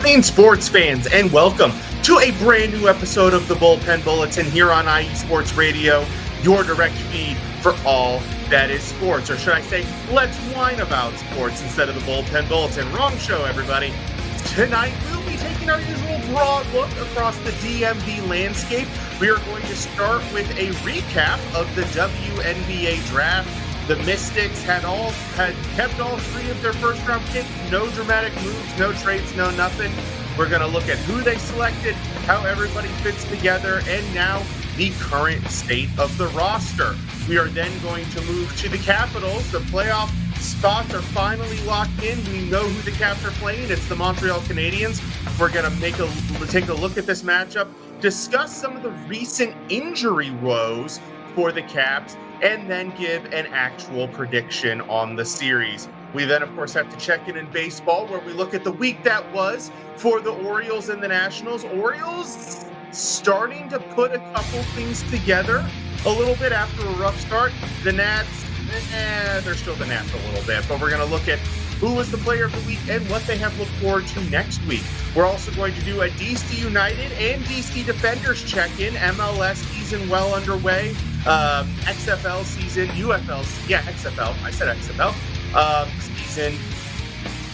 morning, sports fans, and welcome to a brand new episode of the Bullpen Bulletin here on IE Sports Radio, your direct feed for all that is sports. Or should I say, let's whine about sports instead of the Bullpen Bulletin. Wrong show, everybody. Tonight, we'll be taking our usual broad look across the DMV landscape. We are going to start with a recap of the WNBA draft. The Mystics had kept all three of their first-round picks. No dramatic moves, no trades, no nothing. We're going to look at who they selected, how everybody fits together, and now the current state of the roster. We are then going to move to the Capitals. The playoff spots are finally locked in. We know who the Caps are playing. It's the Montreal Canadiens. We're going to take a look at this matchup, discuss some of the recent injury woes for the Caps, and then give an actual prediction on the series. We then, of course, have to check in baseball, where we look at the week that was for the Orioles and the Nationals. Orioles starting to put a couple things together a little bit after a rough start. The Nats, they're still the Nats a little bit, but we're going to look at who was the player of the week and what they have to look forward to next week. We're also going to do a DC United and DC Defenders check-in. MLS season well underway. XFL season, XFL. I said XFL. Season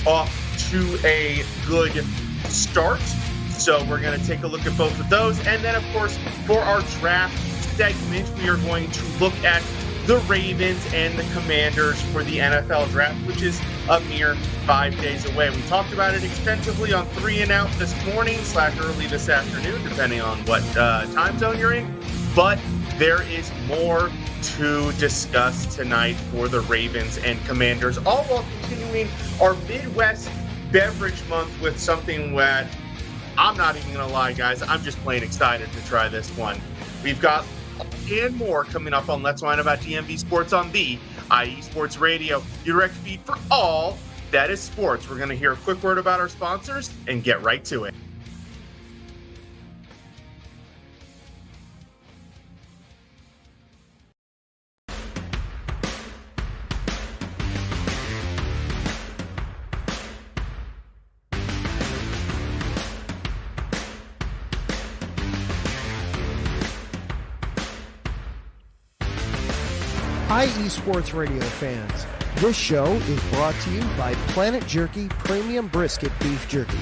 off to a good start. So we're going to take a look at both of those. And then, of course, for our draft segment, we are going to look at the Ravens and the Commanders for the NFL draft, which is a mere 5 days away. We talked about it extensively on 3 and Out this morning / early this afternoon, depending on what time zone you're in. But there is more to discuss tonight for the Ravens and Commanders, all while continuing our Midwest Beverage Month with something that I'm not even going to lie, guys. I'm just plain excited to try this one. We've got and more coming up on Let's Whine About DMV Sports on the IE Sports Radio, your direct feed for all that is sports. We're going to hear a quick word about our sponsors and get right to it. IE Sports Radio fans, this show is brought to you by Planet Jerky Premium Brisket Beef Jerky.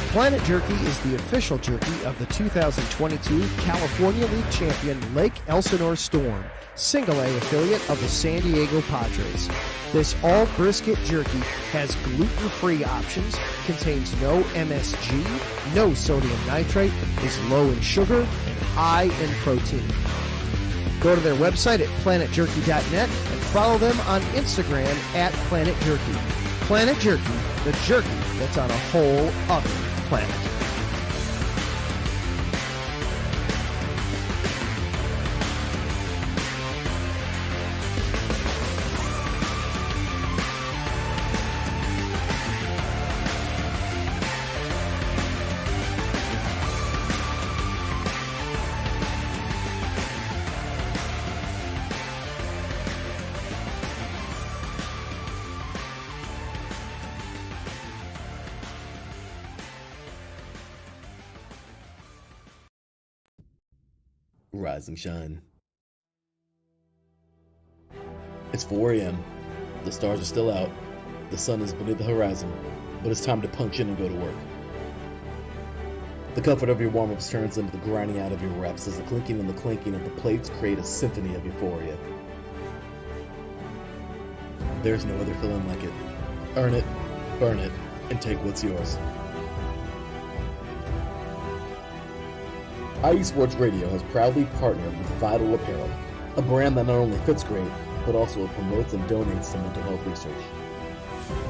Planet Jerky is the official jerky of the 2022 California League champion Lake Elsinore Storm, Single A affiliate of the San Diego Padres. This all brisket jerky has gluten-free options, contains no MSG, no sodium nitrate, is low in sugar, and high in protein. Go to their website at planetjerky.net and follow them on Instagram at Planet Jerky. Planet Jerky, the jerky that's on a whole other planet. Rise and shine. It's 4 a.m. The stars are still out. The sun is beneath the horizon, but it's time to punch in and go to work. The comfort of your warm-ups turns into the grinding out of your reps as the clinking and the clanking of the plates create a symphony of euphoria. There's no other feeling like it. Earn it, burn it, and take what's yours. IE Sports Radio has proudly partnered with Vital Apparel, a brand that not only fits great, but also promotes and donates to mental health research.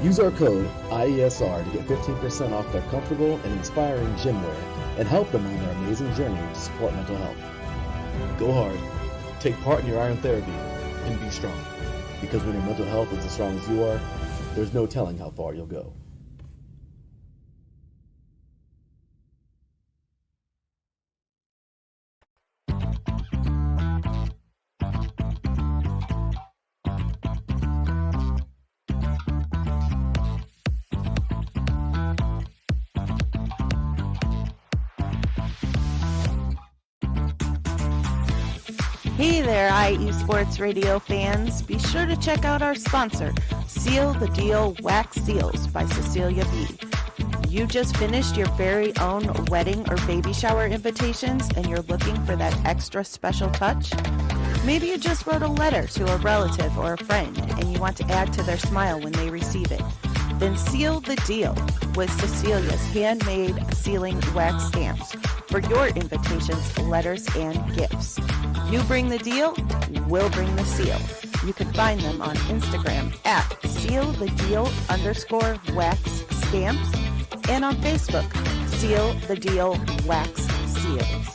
Use our code IESR to get 15% off their comfortable and inspiring gym wear and help them on their amazing journey to support mental health. Go hard, take part in your iron therapy, and be strong. Because when your mental health is as strong as you are, there's no telling how far you'll go. Hey there, IE Sports Radio fans. Be sure to check out our sponsor, Seal the Deal Wax Seals by Cecilia B. You just finished your very own wedding or baby shower invitations and you're looking for that extra special touch? Maybe you just wrote a letter to a relative or a friend and you want to add to their smile when they receive it. Then seal the deal with Cecilia's handmade sealing wax stamps for your invitations, letters, and gifts. You bring the deal, we'll bring the seal. You can find them on Instagram at sealthedeal_wax stamps and on Facebook, Seal the Deal Wax Seals.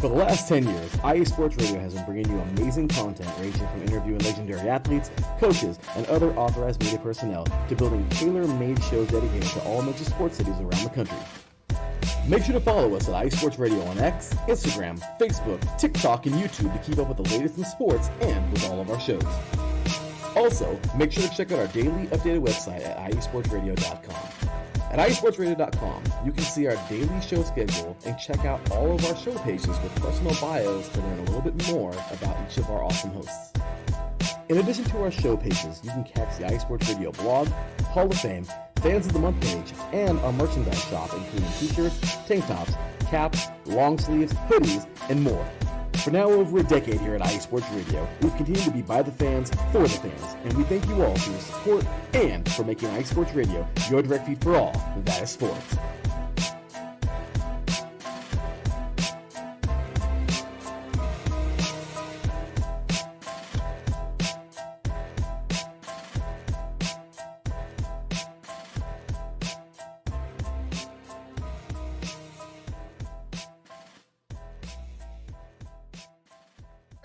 For the last 10 years, IE Sports Radio has been bringing you amazing content ranging from interviewing legendary athletes, coaches, and other authorized media personnel to building tailor-made shows dedicated to all major sports cities around the country. Make sure to follow us at IE Sports Radio on X, Instagram, Facebook, TikTok, and YouTube to keep up with the latest in sports and with all of our shows. Also, make sure to check out our daily updated website at iesportsradio.com. At iesportsradio.com, you can see our daily show schedule and check out all of our show pages with personal bios to learn a little bit more about each of our awesome hosts. In addition to our show pages, you can catch the IE Sports Radio blog, Hall of Fame, Fans of the Month page, and our merchandise shop including t-shirts, tank tops, caps, long sleeves, hoodies, and more. For now over a decade here at IE Sports Radio, we've continued to be by the fans, for the fans, and we thank you all for your support and for making IE Sports Radio your direct feed for all that is sports.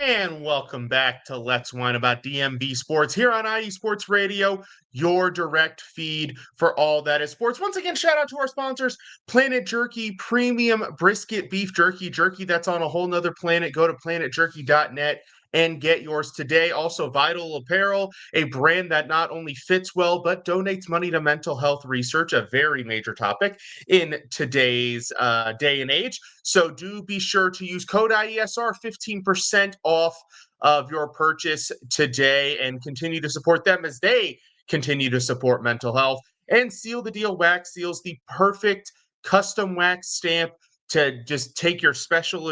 And welcome back to Let's Whine About DMV Sports here on IE Sports Radio, your direct feed for all that is sports. Once again, shout out to our sponsors, Planet Jerky Premium Brisket Beef Jerky. Jerky that's on a whole nother planet. Go to planetjerky.net and get yours today. Also, Vital Apparel, a brand that not only fits well, but donates money to mental health research, a very major topic in today's day and age. So do be sure to use code IESR, 15% off of your purchase today, and continue to support them as they continue to support mental health. And Seal the Deal Wax Seals, the perfect custom wax stamp to just take your special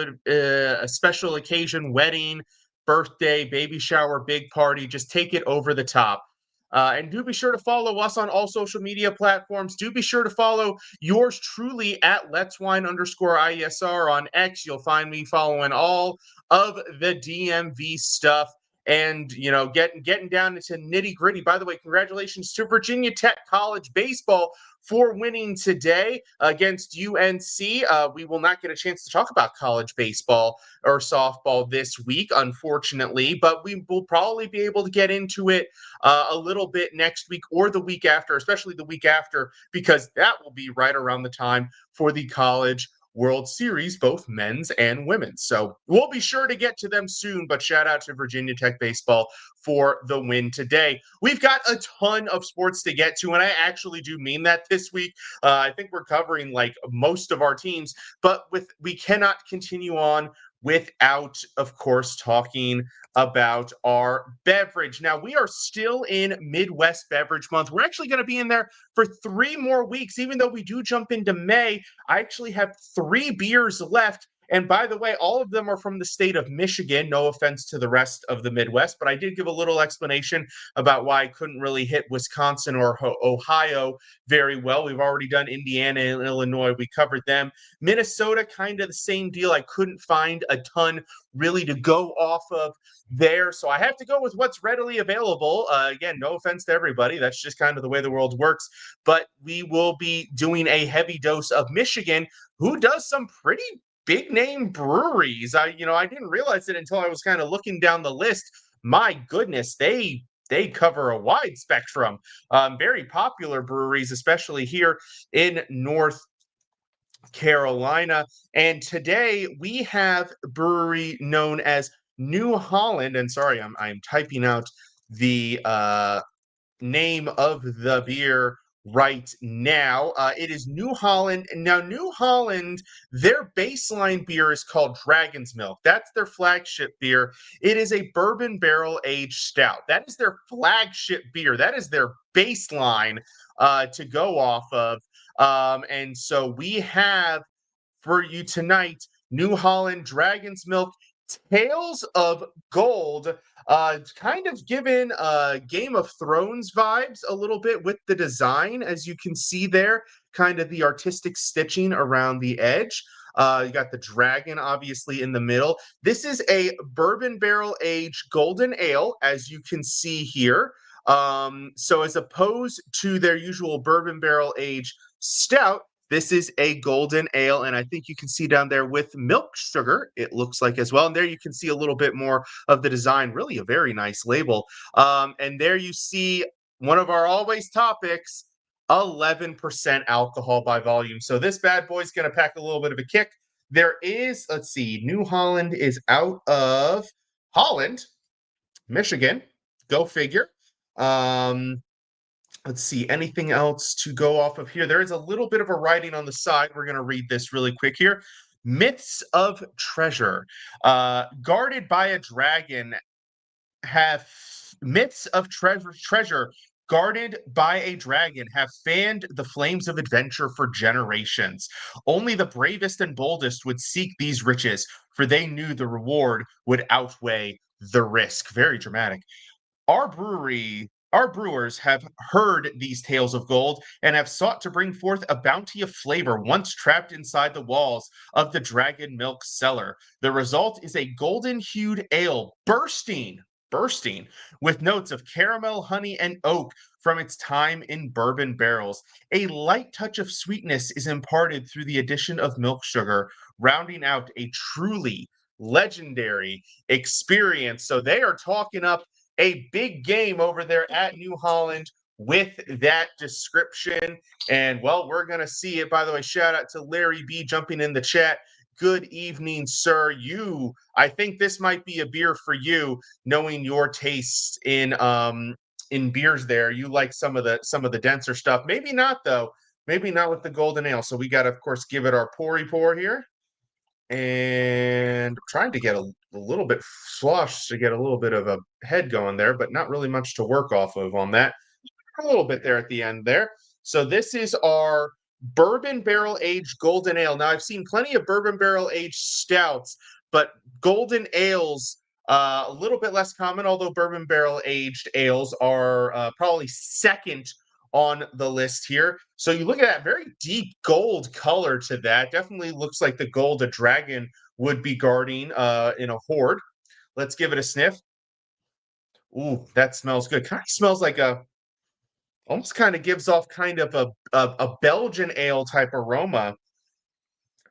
occasion, wedding, birthday, baby shower, big party, just take it over the top. And do be sure to follow us on all social media platforms. Do be sure to follow yours truly at Let's Wine _IESR on X. You'll find me following all of the DMV stuff and, you know, getting down into nitty gritty. By the way, congratulations to Virginia Tech College baseball for winning today against UNC. We will not get a chance to talk about college baseball or softball this week, unfortunately, but we will probably be able to get into it a little bit next week or the week after, especially the week after, because that will be right around the time for the College World Series, both men's and women's. So we'll be sure to get to them soon, but shout out to Virginia Tech baseball for the win today. We've got a ton of sports to get to, and I actually do mean that this week. I think we're covering like most of our teams, but we cannot continue on without, of course, talking about our beverage. Now, we are still in Midwest Beverage Month. We're actually going to be in there for 3 more weeks, even though we do jump into May. I actually have 3 beers left, And by the way, all of them are from the state of Michigan. No offense to the rest of the Midwest, but I did give a little explanation about why I couldn't really hit Wisconsin or Ohio very well. We've already done Indiana and Illinois. We covered them. Minnesota, kind of the same deal. I couldn't find a ton really to go off of there. So I have to go with what's readily available. Again, no offense to everybody. That's just kind of the way the world works. But we will be doing a heavy dose of Michigan, who does some pretty big name breweries. I didn't realize it until I was kind of looking down the list. My goodness, they cover a wide spectrum. Very popular breweries, especially here in North Carolina. And today we have a brewery known as New Holland. And sorry, I'm typing out the name of the beer right now. It is New Holland. Now, New Holland, their baseline beer is called Dragon's Milk. That's their flagship beer. It is a bourbon barrel aged stout. That is their flagship beer. That is their baseline to go off of. And so we have for you tonight New Holland Dragon's Milk Tales of Gold, kind of given Game of Thrones vibes a little bit with the design, as you can see there, kind of the artistic stitching around the edge. You got the dragon obviously in the middle. This is a bourbon barrel aged golden ale, as you can see here. So as opposed to their usual bourbon barrel aged stout, this is a golden ale, and I think you can see down there with milk sugar, it looks like as well. And there you can see a little bit more of the design, really a very nice label. And there you see one of our always topics, 11% alcohol by volume. So this bad boy's going to pack a little bit of a kick. There is, let's see, New Holland is out of Holland, Michigan. Go figure. Let's see, anything else to go off of here? There is a little bit of a writing on the side. We're going to read this really quick here. Myths of treasure. Guarded by a dragon have myths of treasure guarded by a dragon have fanned the flames of adventure for generations. Only the bravest and boldest would seek these riches, for they knew the reward would outweigh the risk. Very dramatic. Our brewers have heard these tales of gold and have sought to bring forth a bounty of flavor once trapped inside the walls of the Dragon Milk cellar. The result is a golden-hued ale bursting with notes of caramel, honey, and oak from its time in bourbon barrels. A light touch of sweetness is imparted through the addition of milk sugar, rounding out a truly legendary experience. So they are talking up a big game over there at New Holland with that description. And well, we're going to see it. By the way, shout out to Larry B jumping in the chat. Good evening, sir. I think this might be a beer for you, knowing your tastes in beers there. You like some of the denser stuff. Maybe not though. Maybe not with the golden ale. So we got to, of course, give it our pour here. And trying to get a little bit flush to get a little bit of a head going there, but not really much to work off of on that. A little bit there at the end there. So this is our bourbon barrel aged golden ale. Now I've seen plenty of bourbon barrel aged stouts, but golden ales a little bit less common, although bourbon barrel aged ales are probably second on the list here. So you look at that very deep gold color to that. Definitely looks like the gold a dragon would be guarding in a hoard. Let's give it a sniff. Ooh, that smells good. Kind of smells like almost kind of gives off kind of a Belgian ale type aroma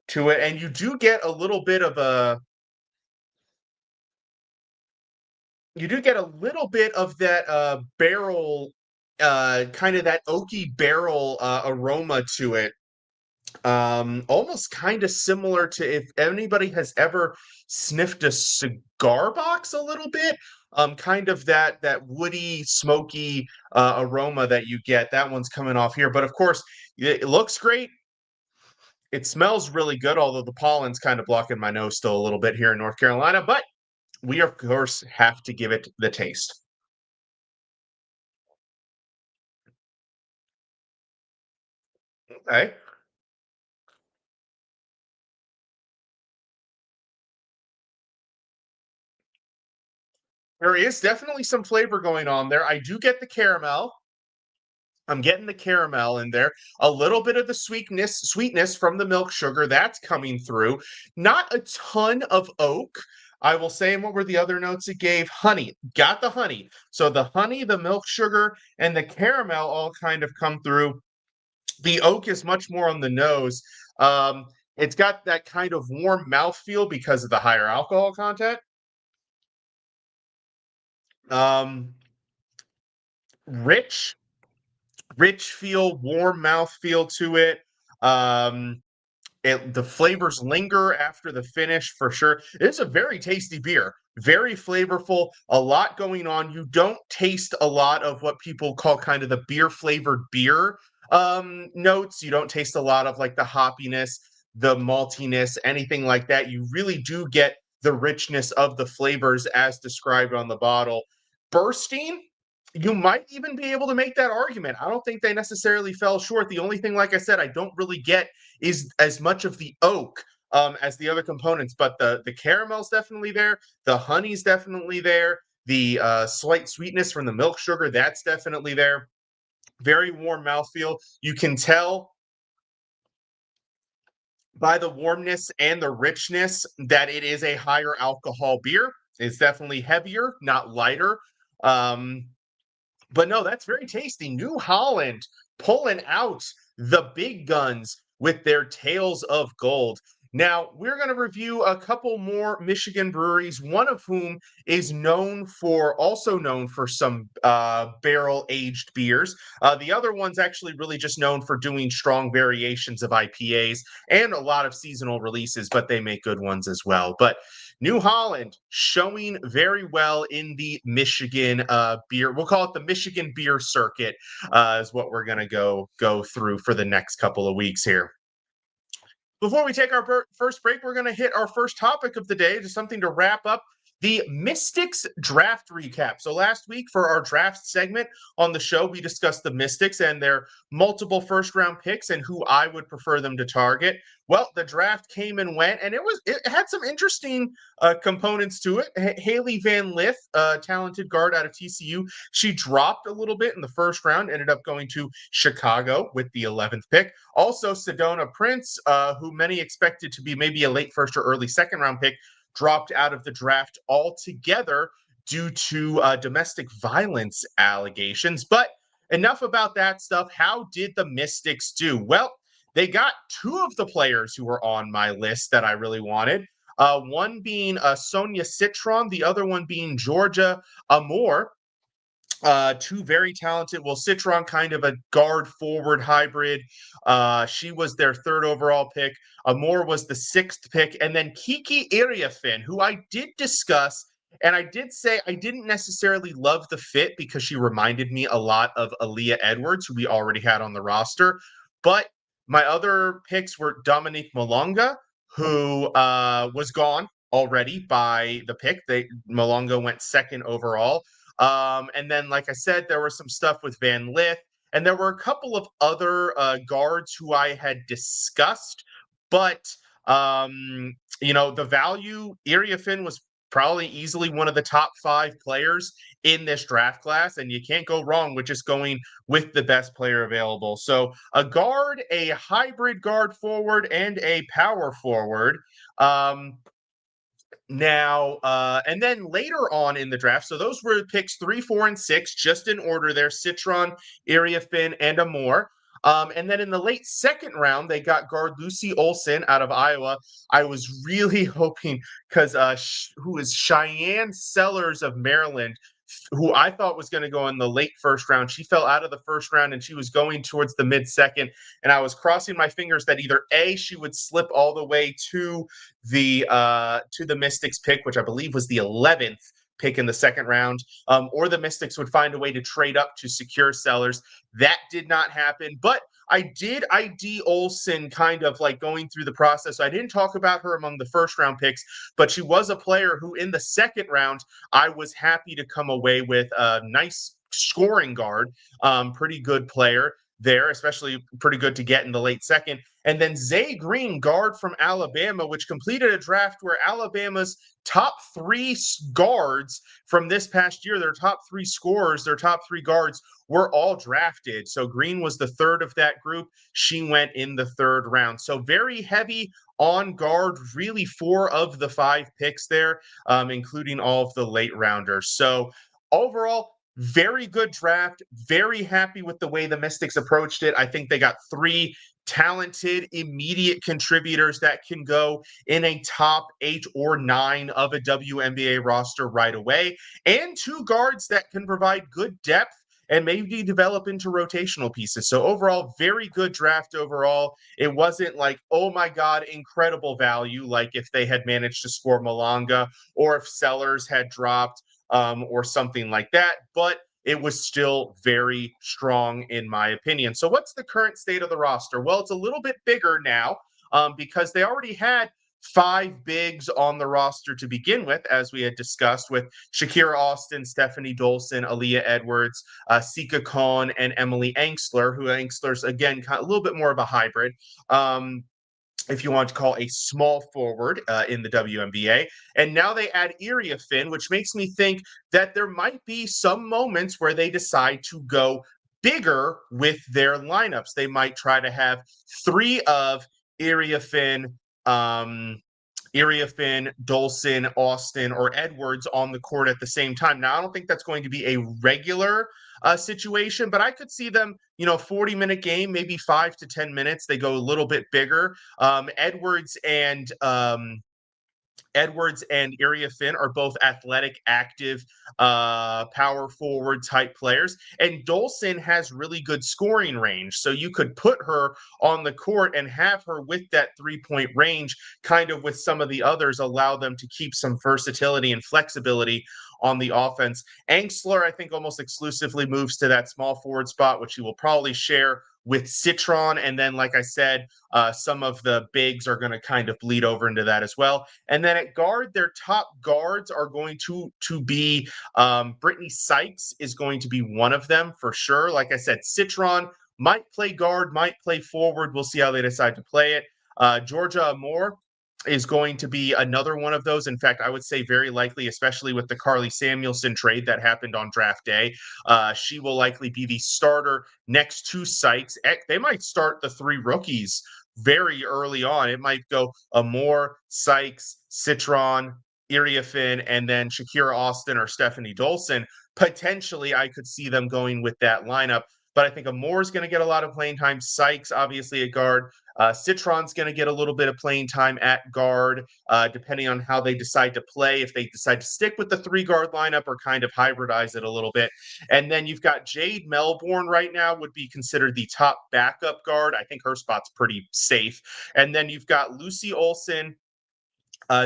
to it. And you do get a little bit of that barrel, kind of that oaky barrel aroma to it. Almost kind of similar to if anybody has ever sniffed a cigar box a little bit. Kind of that woody, smoky aroma that you get. That one's coming off here. But of course, it looks great. It smells really good, although the pollen's kind of blocking my nose still a little bit here in North Carolina. But we, of course, have to give it the taste. Okay. There is definitely some flavor going on there. I do get the caramel. I'm getting the caramel in there, a little bit of the sweetness from the milk sugar that's coming through. Not a ton of oak. I will say, and what were the other notes it gave? Honey. Got the honey. So the honey, the milk sugar, and the caramel all kind of come through. The oak is much more on the nose. It's got that kind of warm mouthfeel because of the higher alcohol content. Um, rich, rich feel, warm mouth feel to it. Um, the flavors linger after the finish for sure. It's a very tasty beer, very flavorful, a lot going on. You don't taste a lot of what people call kind of the beer flavored beer notes. You don't taste a lot of like the hoppiness, the maltiness, anything like that. You really do get the richness of the flavors as described on the bottle. Bursting, you might even be able to make that argument. I don't think they necessarily fell short. The only thing, like I said, I don't really get is as much of the oak as the other components, but the caramel's definitely there. The honey's definitely there. The slight sweetness from the milk sugar, that's definitely there. Very warm mouthfeel. You can tell by the warmness and the richness that it is a higher alcohol beer. It's definitely heavier, not lighter. But no, that's very tasty. New Holland pulling out the big guns with their Tales of Gold. Now, we're going to review a couple more Michigan breweries, one of whom is also known for some barrel-aged beers. The other one's actually really just known for doing strong variations of IPAs and a lot of seasonal releases, but they make good ones as well. But New Holland showing very well in the Michigan beer. We'll call it the Michigan beer circuit is what we're going to go through for the next couple of weeks here. Before we take our first break, we're going to hit our first topic of the day, just something to wrap up the Mystics draft recap. So last week for our draft segment on the show, we discussed the Mystics and their multiple first-round picks and who I would prefer them to target. Well, the draft came and went, and it had some interesting components to it. Haley Van Lith, talented guard out of TCU, she dropped a little bit in the first round, ended up going to Chicago with the 11th pick. Also, Sedona Prince, who many expected to be maybe a late first or early second round pick, dropped out of the draft altogether due to domestic violence allegations. But enough about that stuff. How did the Mystics do? Well, they got two of the players who were on my list that I really wanted. One being Sonia Citron, the other one being Georgia Amore. Two very talented. Well, Citron, kind of a guard forward hybrid. She was their third overall pick. Amore was the sixth pick. And then Kiki Iriafin, who I did discuss. And I did say I didn't necessarily love the fit because she reminded me a lot of Aaliyah Edwards, who we already had on the roster. But my other picks were Dominique Malonga, who was gone already by the pick. Malonga went second overall. And then, like I said, there was some stuff with Van Lith, and there were a couple of other guards who I had discussed, but the value, Iriafin was probably easily one of the top 5 players in this draft class, and you can't go wrong with just going with the best player available. So a guard, a hybrid guard forward, and a power forward. And then later on in the draft, so those were picks 3, 4, and 6, just in order there: Citron, Iriafin, and Amore. And then in the late second round, they got guard Lucy Olson out of Iowa. I was really hoping because who is Cheyenne Sellers of Maryland, who I thought was going to go in the late first round. She fell out of the first round and she was going towards the mid second. And I was crossing my fingers that either A, she would slip all the way to the Mystics pick, which I believe was the 11th pick in the second round, or the Mystics would find a way to trade up to secure Sellers. That did not happen, but I did ID Olsen kind of like going through the process. I didn't talk about her among the first round picks, but she was a player who in the second round, I was happy to come away with a nice scoring guard, pretty good player. there, especially pretty good to get in the late second. And then Zay Green, guard from Alabama, which completed a draft where Alabama's top three guards from this past year, their top three scorers, their top three guards were all drafted. So Green was the third of that group. She went in the third round. So very heavy on guard, really 4 of the 5 picks there, including all of the late rounders. So overall, very good draft. Very happy with the way the Mystics approached it. I think they got 3 talented, immediate contributors that can go in a top 8 or 9 of a WNBA roster right away, and 2 guards that can provide good depth and maybe develop into rotational pieces. So overall, very good draft overall. It wasn't like, oh my God, incredible value, like if they had managed to score Malanga or if Sellers had dropped or something like that. But it was still very strong in my opinion. So what's the current state of the roster? Well, it's a little bit bigger now because they already had 5 bigs on the roster to begin with, as we had discussed, with Shakira Austin, Stephanie Dolson, Aaliyah Edwards, Sika Khan, and Emily Engstler, who Engstler's, again, a little bit more of a hybrid. If you want to call a small forward in the WNBA. And now they add Iria Finn, which makes me think that there might be some moments where they decide to go bigger with their lineups. They might try to have 3 of Iria Finn, Dolson, Austin, or Edwards on the court at the same time. Now, I don't think that's going to be a regular situation, but I could see them, 40-minute game, maybe 5 to 10 minutes. They go a little bit bigger. Edwards and Iria Finn are both athletic, active, power forward type players. And Dolson has really good scoring range. So you could put her on the court and have her with that 3-point range, kind of with some of the others, allow them to keep some versatility and flexibility on the offense. Engstler, I think, almost exclusively moves to that small forward spot, which he will probably share with Citron. And then, like I said, some of the bigs are going to kind of bleed over into that as well. And then at guard, their top guards are going to be Brittany Sykes is going to be one of them for sure. Like I said, Citron might play guard, might play forward. We'll see how they decide to play it. Georgia Amore is going to be another one of those. In fact, I would say very likely, especially with the Carly Samuelson trade that happened on draft day, she will likely be the starter next to Sykes. They might start the 3 rookies very early on. It might go Amore, Sykes, Citron, Iria Finn, and then Shakira Austin or Stephanie Dolson. Potentially, I could see them going with that lineup. But I think Amore's going to get a lot of playing time. Sykes, obviously, at guard. Citron's going to get a little bit of playing time at guard, depending on how they decide to play, if they decide to stick with the 3-guard lineup or kind of hybridize it a little bit. And then you've got Jade Melbourne right now, would be considered the top backup guard. I think her spot's pretty safe. And then you've got Lucy Olson,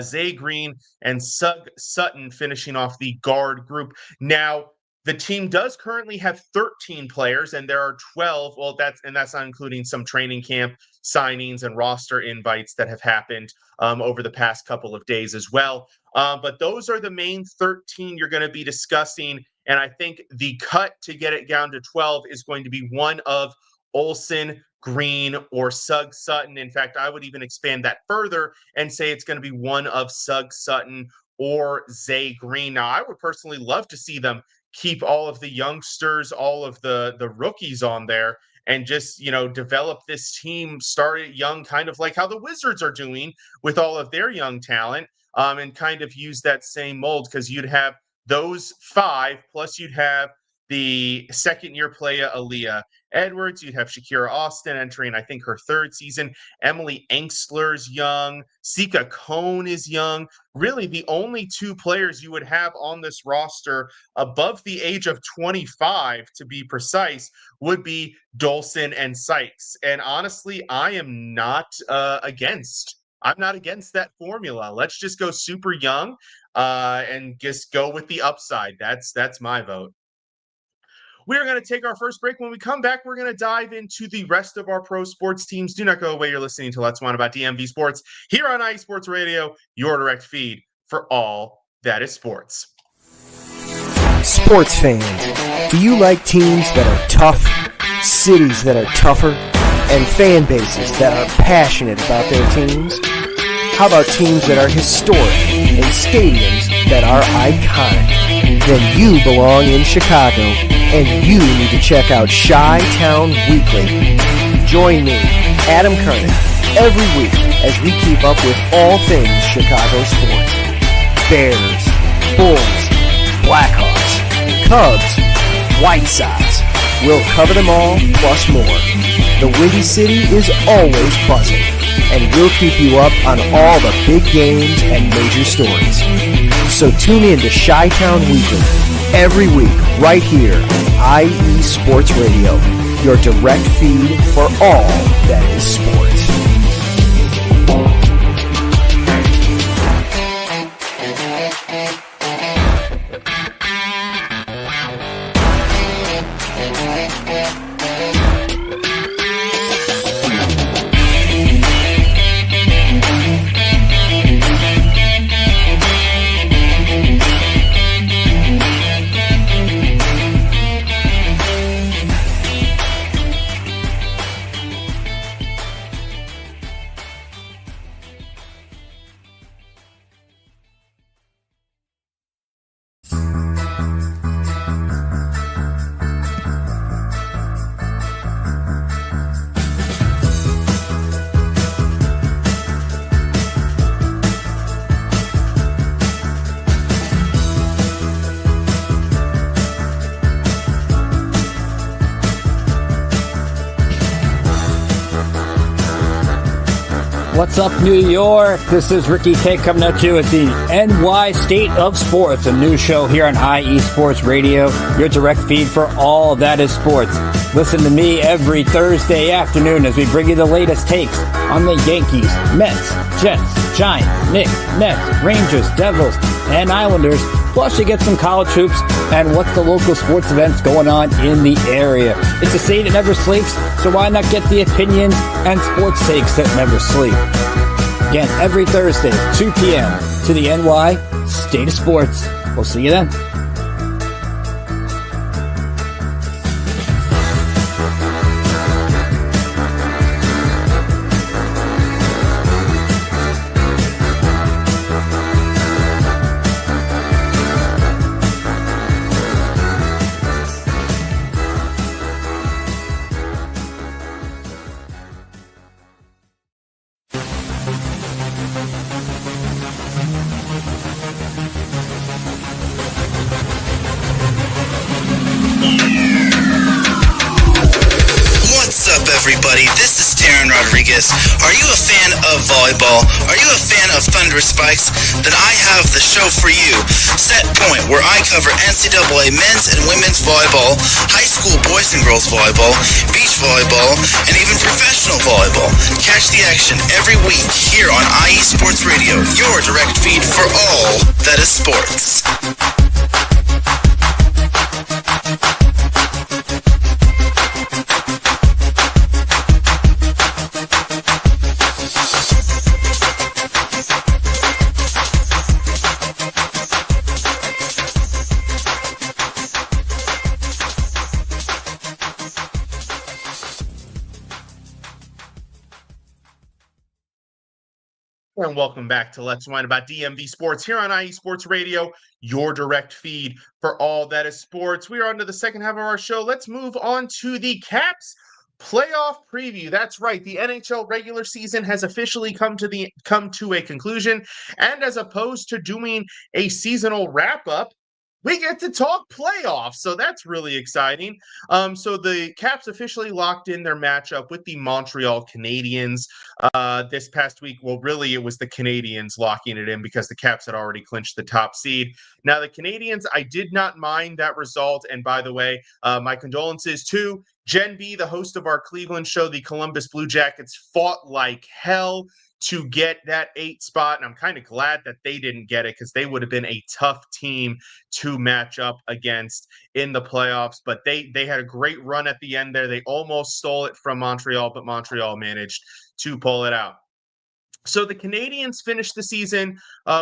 Zay Green, and Sug Sutton finishing off the guard group. Now, the team does currently have 13 players, and there are 12. Well, that's not including some training camp signings and roster invites that have happened over the past couple of days as well. But those are the main 13 you're going to be discussing. And I think the cut to get it down to 12 is going to be one of Olson, Green, or Sug Sutton. In fact, I would even expand that further and say it's going to be one of Sug Sutton or Zay Green. Now, I would personally love to see them keep all of the youngsters, all of the rookies on there, and just, develop this team, start it young, kind of like how the Wizards are doing with all of their young talent, and kind of use that same mold, because you'd have those 5, plus you'd have the second-year player, Aaliyah Edwards. You'd have Shakira Austin entering, I think, her 3rd season. Emily Engstler's young. Sika Khan is young. Really, the only 2 players you would have on this roster above the age of 25, to be precise, would be Dolson and Sykes. And honestly, I'm not against that formula. Let's just go super young and just go with the upside. That's my vote. We're going to take our first break. When we come back, we're going to dive into the rest of our pro sports teams. Do not go away. You're listening to Let's Whine About DMV Sports here on IE Sports Radio, your direct feed for all that is sports. Sports fans, do you like teams that are tough, cities that are tougher, and fan bases that are passionate about their teams? How about teams that are historic and stadiums that are iconic? Then you belong in Chicago, and you need to check out Chi-Town Weekly. Join me, Adam Kernick, every week as we keep up with all things Chicago sports. Bears, Bulls, Blackhawks, Cubs, White Sox. We'll cover them all, plus more. The Windy City is always buzzing, and we'll keep you up on all the big games and major stories. So tune in to Chi-Town Weekly every week right here on IE Sports Radio, your direct feed for all that is sports. What's up, New York? This is Ricky K coming at you at the NY State of Sports, a new show here on IE Sports Radio, your direct feed for all that is sports. Listen to me every Thursday afternoon as we bring you the latest takes on the Yankees, Mets, Jets, Giants, Knicks, Nets, Rangers, Devils, and Islanders. Plus, you get some college hoops and what's the local sports events going on in the area. It's a state that never sleeps, so why not get the opinions and sports takes that never sleep? Again, every Thursday, 2 p.m. to the NY State of Sports. We'll see you then. Are you a fan of volleyball? Are you a fan of Thunder Spikes? Then I have the show for you, Set Point, where I cover NCAA men's and women's volleyball, high school boys and girls volleyball, beach volleyball, and even professional volleyball. Catch the action every week here on IE Sports Radio, your direct feed for all that is sports. And welcome back to Let's Whine About DMV Sports here on IE Sports Radio, your direct feed for all that is sports. We are on to the second half of our show. Let's move on to the Caps playoff preview. That's right. The NHL regular season has officially come to a conclusion. And as opposed to doing a seasonal wrap-up, we get to talk playoffs, so that's really exciting. So the Caps officially locked in their matchup with the Montreal Canadiens this past week. Well, really, it was the Canadiens locking it in because the Caps had already clinched the top seed. Now, the Canadiens, I did not mind that result. And by the way, my condolences to Jen B., the host of our Cleveland show. The Columbus Blue Jackets fought like hell to get that 8th spot. And I'm kind of glad that they didn't get it because they would have been a tough team to match up against in the playoffs. But they had a great run at the end there. They almost stole it from Montreal, but Montreal managed to pull it out. So the Canadians finished the season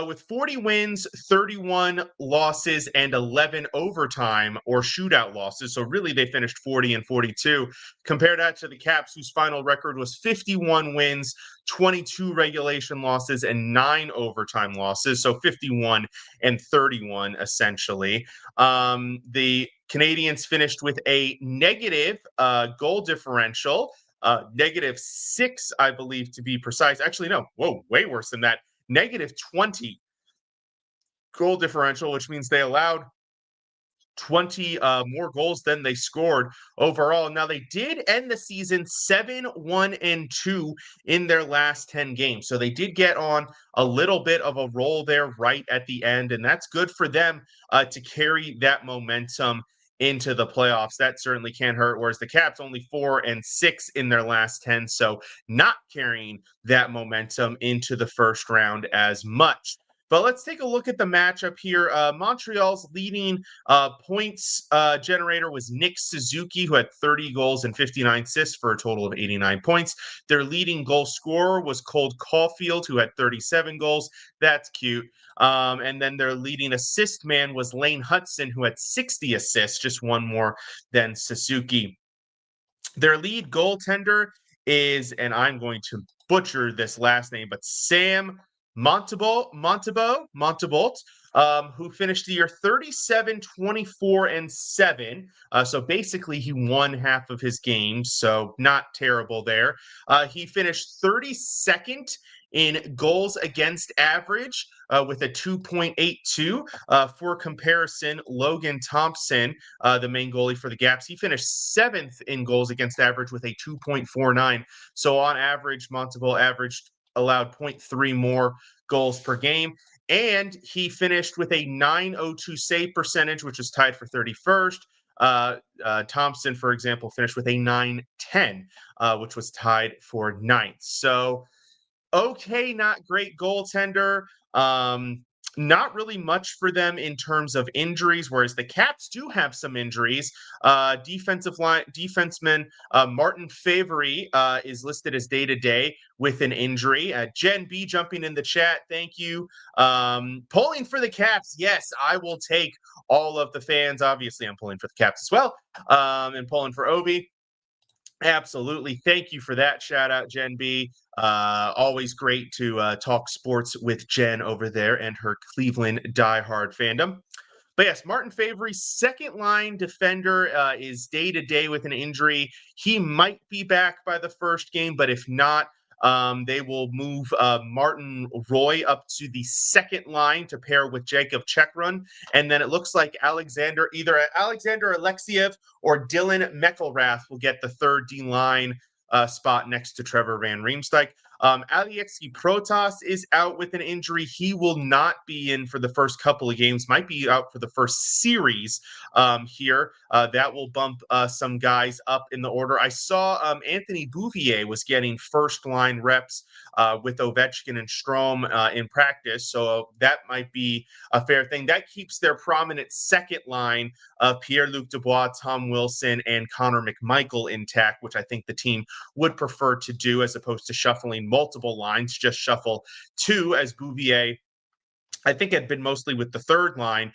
with 40 wins, 31 losses, and 11 overtime or shootout losses. So really, they finished 40 and 42. Compare that to the Caps, whose final record was 51 wins, 22 regulation losses, and 9 overtime losses. So 51 and 31, essentially. The Canadians finished with a negative goal differential. -6, I believe, to be precise. Actually, no, whoa, way worse than that. -20 goal differential, which means they allowed 20 more goals than they scored overall. Now, they did end the season 7-1-2 in their last 10 games. So they did get on a little bit of a roll there right at the end, and that's good for them to carry that momentum into the playoffs. That certainly can't hurt. Whereas the Caps only 4-6 in their last 10, so not carrying that momentum into the first round as much. But let's take a look at the matchup here. Montreal's leading points generator was Nick Suzuki, who had 30 goals and 59 assists for a total of 89 points. Their leading goal scorer was Cole Caulfield, who had 37 goals. That's cute. And then their leading assist man was Lane Hudson, who had 60 assists, just one more than Suzuki. Their lead goaltender is, and I'm going to butcher this last name, but Sam Montebolt, who finished the year 37, 24, and 7. So basically, he won half of his games, so not terrible there. He finished 32nd in goals against average with a 2.82. For comparison, Logan Thompson, the main goalie for the Gaps, he finished 7th in goals against average with a 2.49. So on average, Montebolt averaged allowed 0.3 more goals per game. And he finished with a 902 save percentage, which is tied for 31st. Thompson, for example, finished with a 910, which was tied for 9th. So okay, not great goaltender. Not really much for them in terms of injuries, whereas the Caps do have some injuries. Defenseman Martin Favre is listed as day-to-day with an injury. Jen B jumping in the chat, thank you. Pulling for the Caps, yes, I will take all of the fans. Obviously, I'm pulling for the Caps as well, and pulling for Obi. Absolutely. Thank you for that shout out, Jen B. Always great to talk sports with Jen over there and her Cleveland diehard fandom. But yes, Martin Favre's second line defender is day to day with an injury. He might be back by the first game, but if not, they will move Martin Roy up to the second line to pair with Jacob Chekrun. And then it looks like either Alexander Alexiev or Dylan McElrath will get the third D line spot next to Trevor Van Riemsdyk. Alieksei Protas is out with an injury. He will not be in for the first couple of games, might be out for the first series here. That will bump some guys up in the order. I saw Anthony Bouvier was getting first line reps with Ovechkin and Strome in practice, so that might be a fair thing. That keeps their prominent second line of Pierre-Luc Dubois, Tom Wilson, and Connor McMichael intact, which I think the team would prefer to do as opposed to shuffling multiple lines. Just shuffle two, as Bouvier, I think, had been mostly with the third line,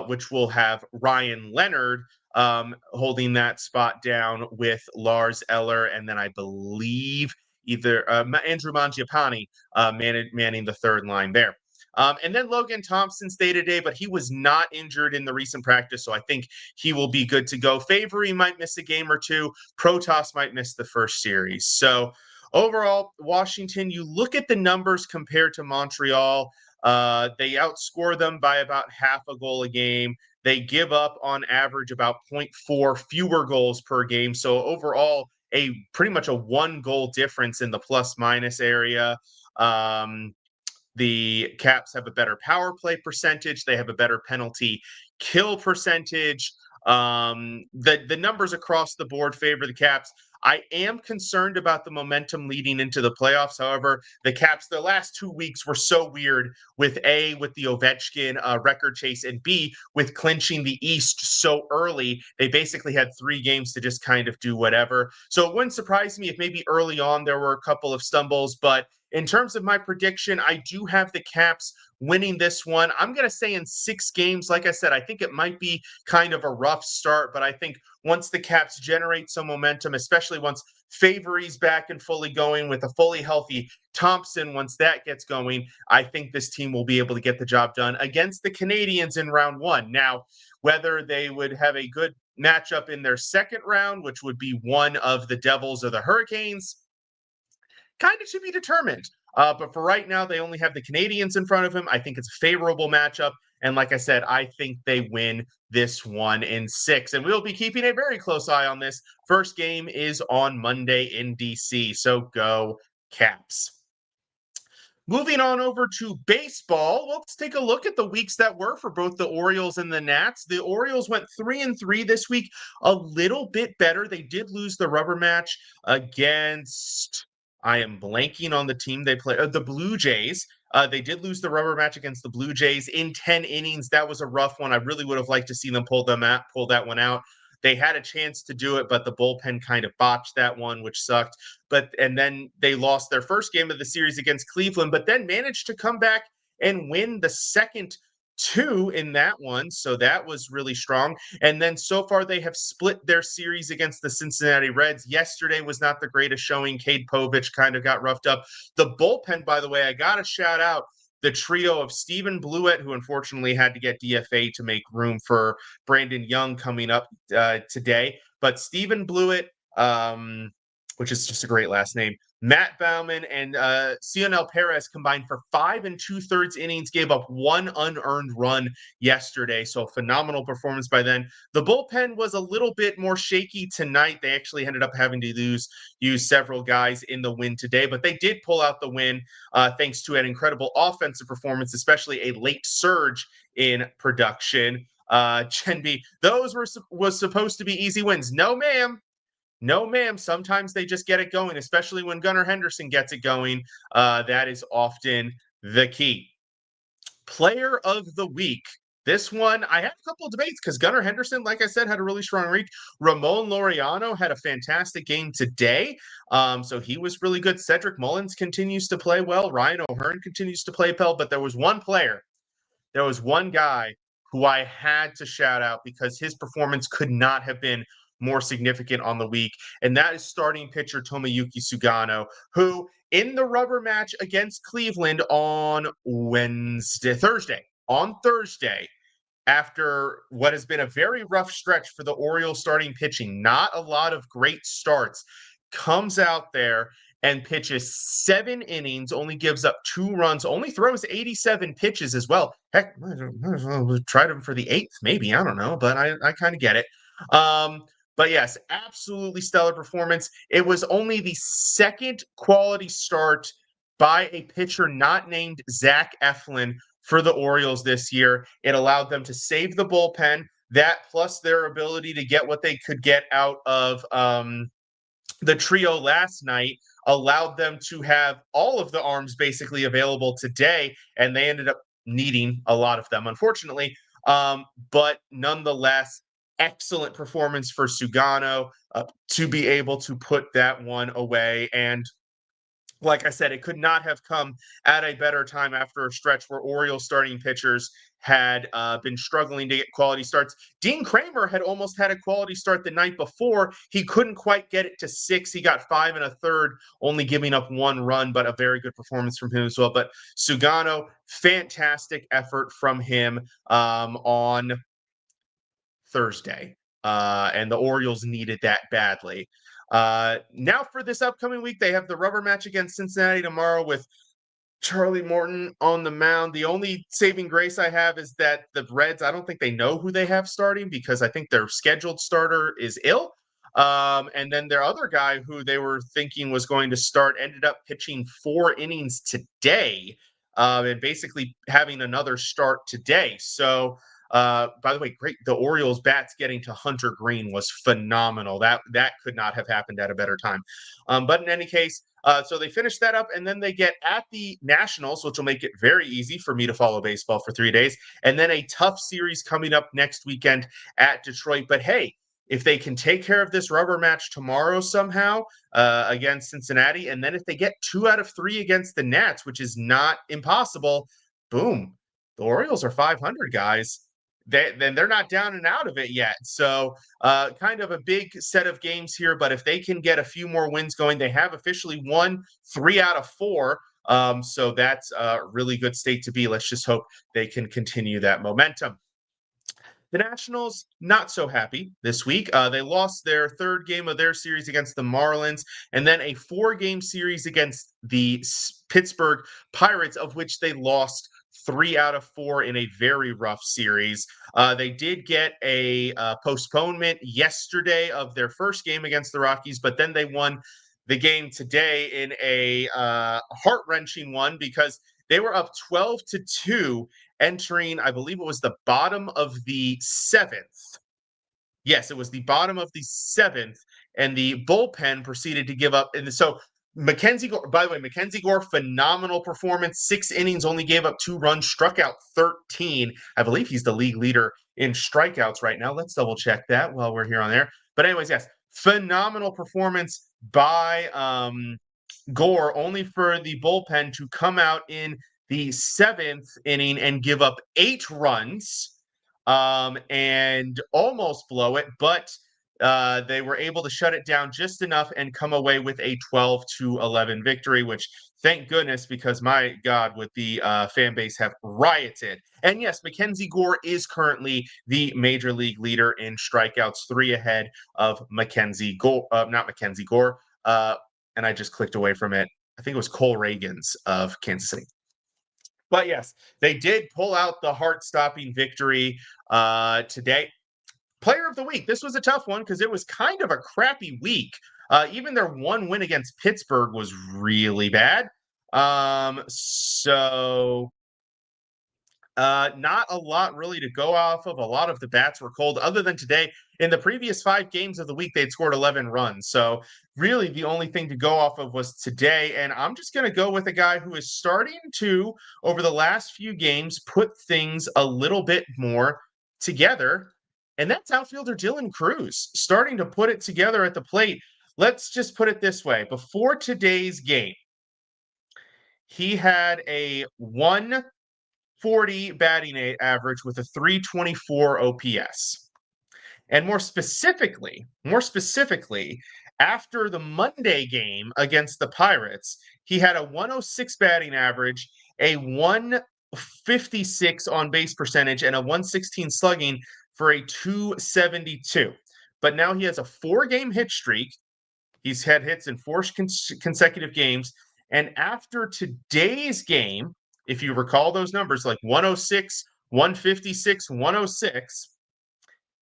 which will have Ryan Leonard holding that spot down with Lars Eller, and then I believe either Andrew Mangiapane manning the third line there. And then Logan Thompson's day-to-day, but he was not injured in the recent practice, so I think he will be good to go. Favre might miss a game or two. Protas might miss the first series. So overall, Washington, you look at the numbers compared to Montreal, they outscore them by about half a goal a game. They give up on average about 0.4 fewer goals per game. So overall, pretty much a 1-goal difference in the plus-minus area. The Caps have a better power play percentage. They have a better penalty kill percentage. The numbers across the board favor the Caps. I am concerned about the momentum leading into the playoffs. However, the Caps, the last 2 weeks were so weird with the Ovechkin record chase, and B, with clinching the East so early. They basically had 3 games to just kind of do whatever. So it wouldn't surprise me if maybe early on there were a couple of stumbles, but in terms of my prediction, I do have the Caps winning this one. I'm going to say in 6 games. Like I said, I think it might be kind of a rough start, but I think once the Caps generate some momentum, especially once Favory's back and fully going with a fully healthy Thompson, once that gets going, I think this team will be able to get the job done against the Canadiens in round 1. Now, whether they would have a good matchup in their second round, which would be one of the Devils or the Hurricanes, kind of to be determined. But for right now, they only have the Canadiens in front of him. I think it's a favorable matchup. And like I said, I think they win this one in 6. And we'll be keeping a very close eye on this. First game is on Monday in DC. So go Caps. Moving on over to baseball, let's take a look at the weeks that were for both the Orioles and the Nats. The Orioles went 3-3 this week, a little bit better. They did lose the rubber match against, I am blanking on the team they play, the Blue Jays. They did lose the rubber match against the Blue Jays in 10 innings. That was a rough one. I really would have liked to see them pull that one out. They had a chance to do it, but the bullpen kind of botched that one, which sucked. And then they lost their first game of the series against Cleveland, but then managed to come back and win the second 2 in that one. So that was really strong. And then so far they have split their series against the Cincinnati Reds. Yesterday was not the greatest showing. Cade Povich kind of got roughed up. The bullpen, by the way, I got to shout out the trio of Stephen Blewett, who unfortunately had to get DFA to make room for Brandon Young coming up today. But Stephen Blewett, which is just a great last name, Matt Bauman, and Cionel Perez combined for 5 2/3 innings, gave up 1 unearned run yesterday. So a phenomenal performance by them. The bullpen was a little bit more shaky tonight. They actually ended up having to use several guys in the win today, but they did pull out the win thanks to an incredible offensive performance, especially a late surge in production. Chenby, those was supposed to be easy wins. No, ma'am. No, ma'am. Sometimes they just get it going, especially when Gunnar Henderson gets it going. That is often the key. Player of the week. This one, I had a couple of debates because Gunnar Henderson, like I said, had a really strong week. Ramon Laureano had a fantastic game today. So he was really good. Cedric Mullins continues to play well. Ryan O'Hearn continues to play well. But there was one guy who I had to shout out because his performance could not have been more significant on the week, and that is starting pitcher Tomoyuki Sugano, who in the rubber match against Cleveland on Thursday, after what has been a very rough stretch for the Orioles starting pitching, not a lot of great starts, comes out there and pitches 7 innings, only gives up 2 runs, only throws 87 pitches as well. Heck, tried him for the 8th, maybe, I don't know, but I kind of get it. But yes, absolutely stellar performance. It was only the second quality start by a pitcher not named Zach Eflin for the Orioles this year. It allowed them to save the bullpen. That plus their ability to get what they could get out of the trio last night allowed them to have all of the arms basically available today, and they ended up needing a lot of them, unfortunately. But nonetheless, excellent performance for Sugano to be able to put that one away. And like I said, it could not have come at a better time after a stretch where Orioles starting pitchers had been struggling to get quality starts. Dean Kramer had almost had a quality start the night before. He couldn't quite get it to 6. He got 5 1/3, only giving up 1 run, but a very good performance from him as well. But Sugano, fantastic effort from him on Thursday. And the Orioles needed that badly. Now for this upcoming week, they have the rubber match against Cincinnati tomorrow with Charlie Morton on the mound. The only saving grace I have is that the Reds, I don't think they know who they have starting because I think their scheduled starter is ill. And then their other guy who they were thinking was going to start ended up pitching 4 innings today and basically having another start today. So By the way, great. The Orioles bats getting to Hunter Green was phenomenal. That could not have happened at a better time. But in any case, so they finish that up, and then they get at the Nationals, which will make it very easy for me to follow baseball for 3 days. And then a tough series coming up next weekend at Detroit. But hey, if they can take care of this rubber match tomorrow somehow against Cincinnati, and then if they get 2 out of 3 against the Nats, which is not impossible, boom, the Orioles are 500, guys. Then they're not down and out of it yet. So kind of a big set of games here, but if they can get a few more wins going, they have officially won 3 out of 4. So that's a really good state to be. Let's just hope they can continue that momentum. The Nationals, not so happy this week. They lost their 3rd game of their series against the Marlins, and then a 4-game series against the Pittsburgh Pirates, of which they lost 3 out of 4 in a very rough series. They did get a postponement yesterday of their first game against the Rockies, but then they won the game today in a heart-wrenching one because they were up 12-2 entering, I believe it was the bottom of the 7th. Yes, it was the bottom of the 7th, and the bullpen proceeded to give up. And so Mackenzie Gore, by the way, Mackenzie Gore, phenomenal performance. 6 innings, only gave up 2 runs, struck out 13. I believe he's the league leader in strikeouts right now. Let's double check that while we're here on there. But anyways, yes, phenomenal performance by Gore, only for the bullpen to come out in the 7th inning and give up 8 runs and almost blow it, but they were able to shut it down just enough and come away with a 12-11 victory, which thank goodness, because my God, would the fan base have rioted. And yes, Mackenzie Gore is currently the major league leader in strikeouts, 3 ahead of Mackenzie Gore, not Mackenzie Gore. And I just clicked away from it. I think it was Cole Reagans of Kansas City. But yes, they did pull out the heart-stopping victory today. Player of the week. This was a tough one because it was kind of a crappy week. Even their 1 win against Pittsburgh was really bad. Not a lot really to go off of. A lot of the bats were cold other than today. In the previous 5 games of the week, they'd scored 11 runs. So really the only thing to go off of was today. And I'm just going to go with a guy who is starting to, over the last few games, put things a little bit more together. And that's outfielder Dylan Cruz, starting to put it together at the plate. Let's just put it this way. Before today's game, he had a 140 batting average with a 324 OPS. And more specifically, after the Monday game against the Pirates, he had a 106 batting average, a 156 on base percentage, and a 116 slugging for a 272. But now he has a 4-game hit streak. He's had hits in 4 consecutive games. And after today's game, if you recall those numbers, like 106, 156, 106,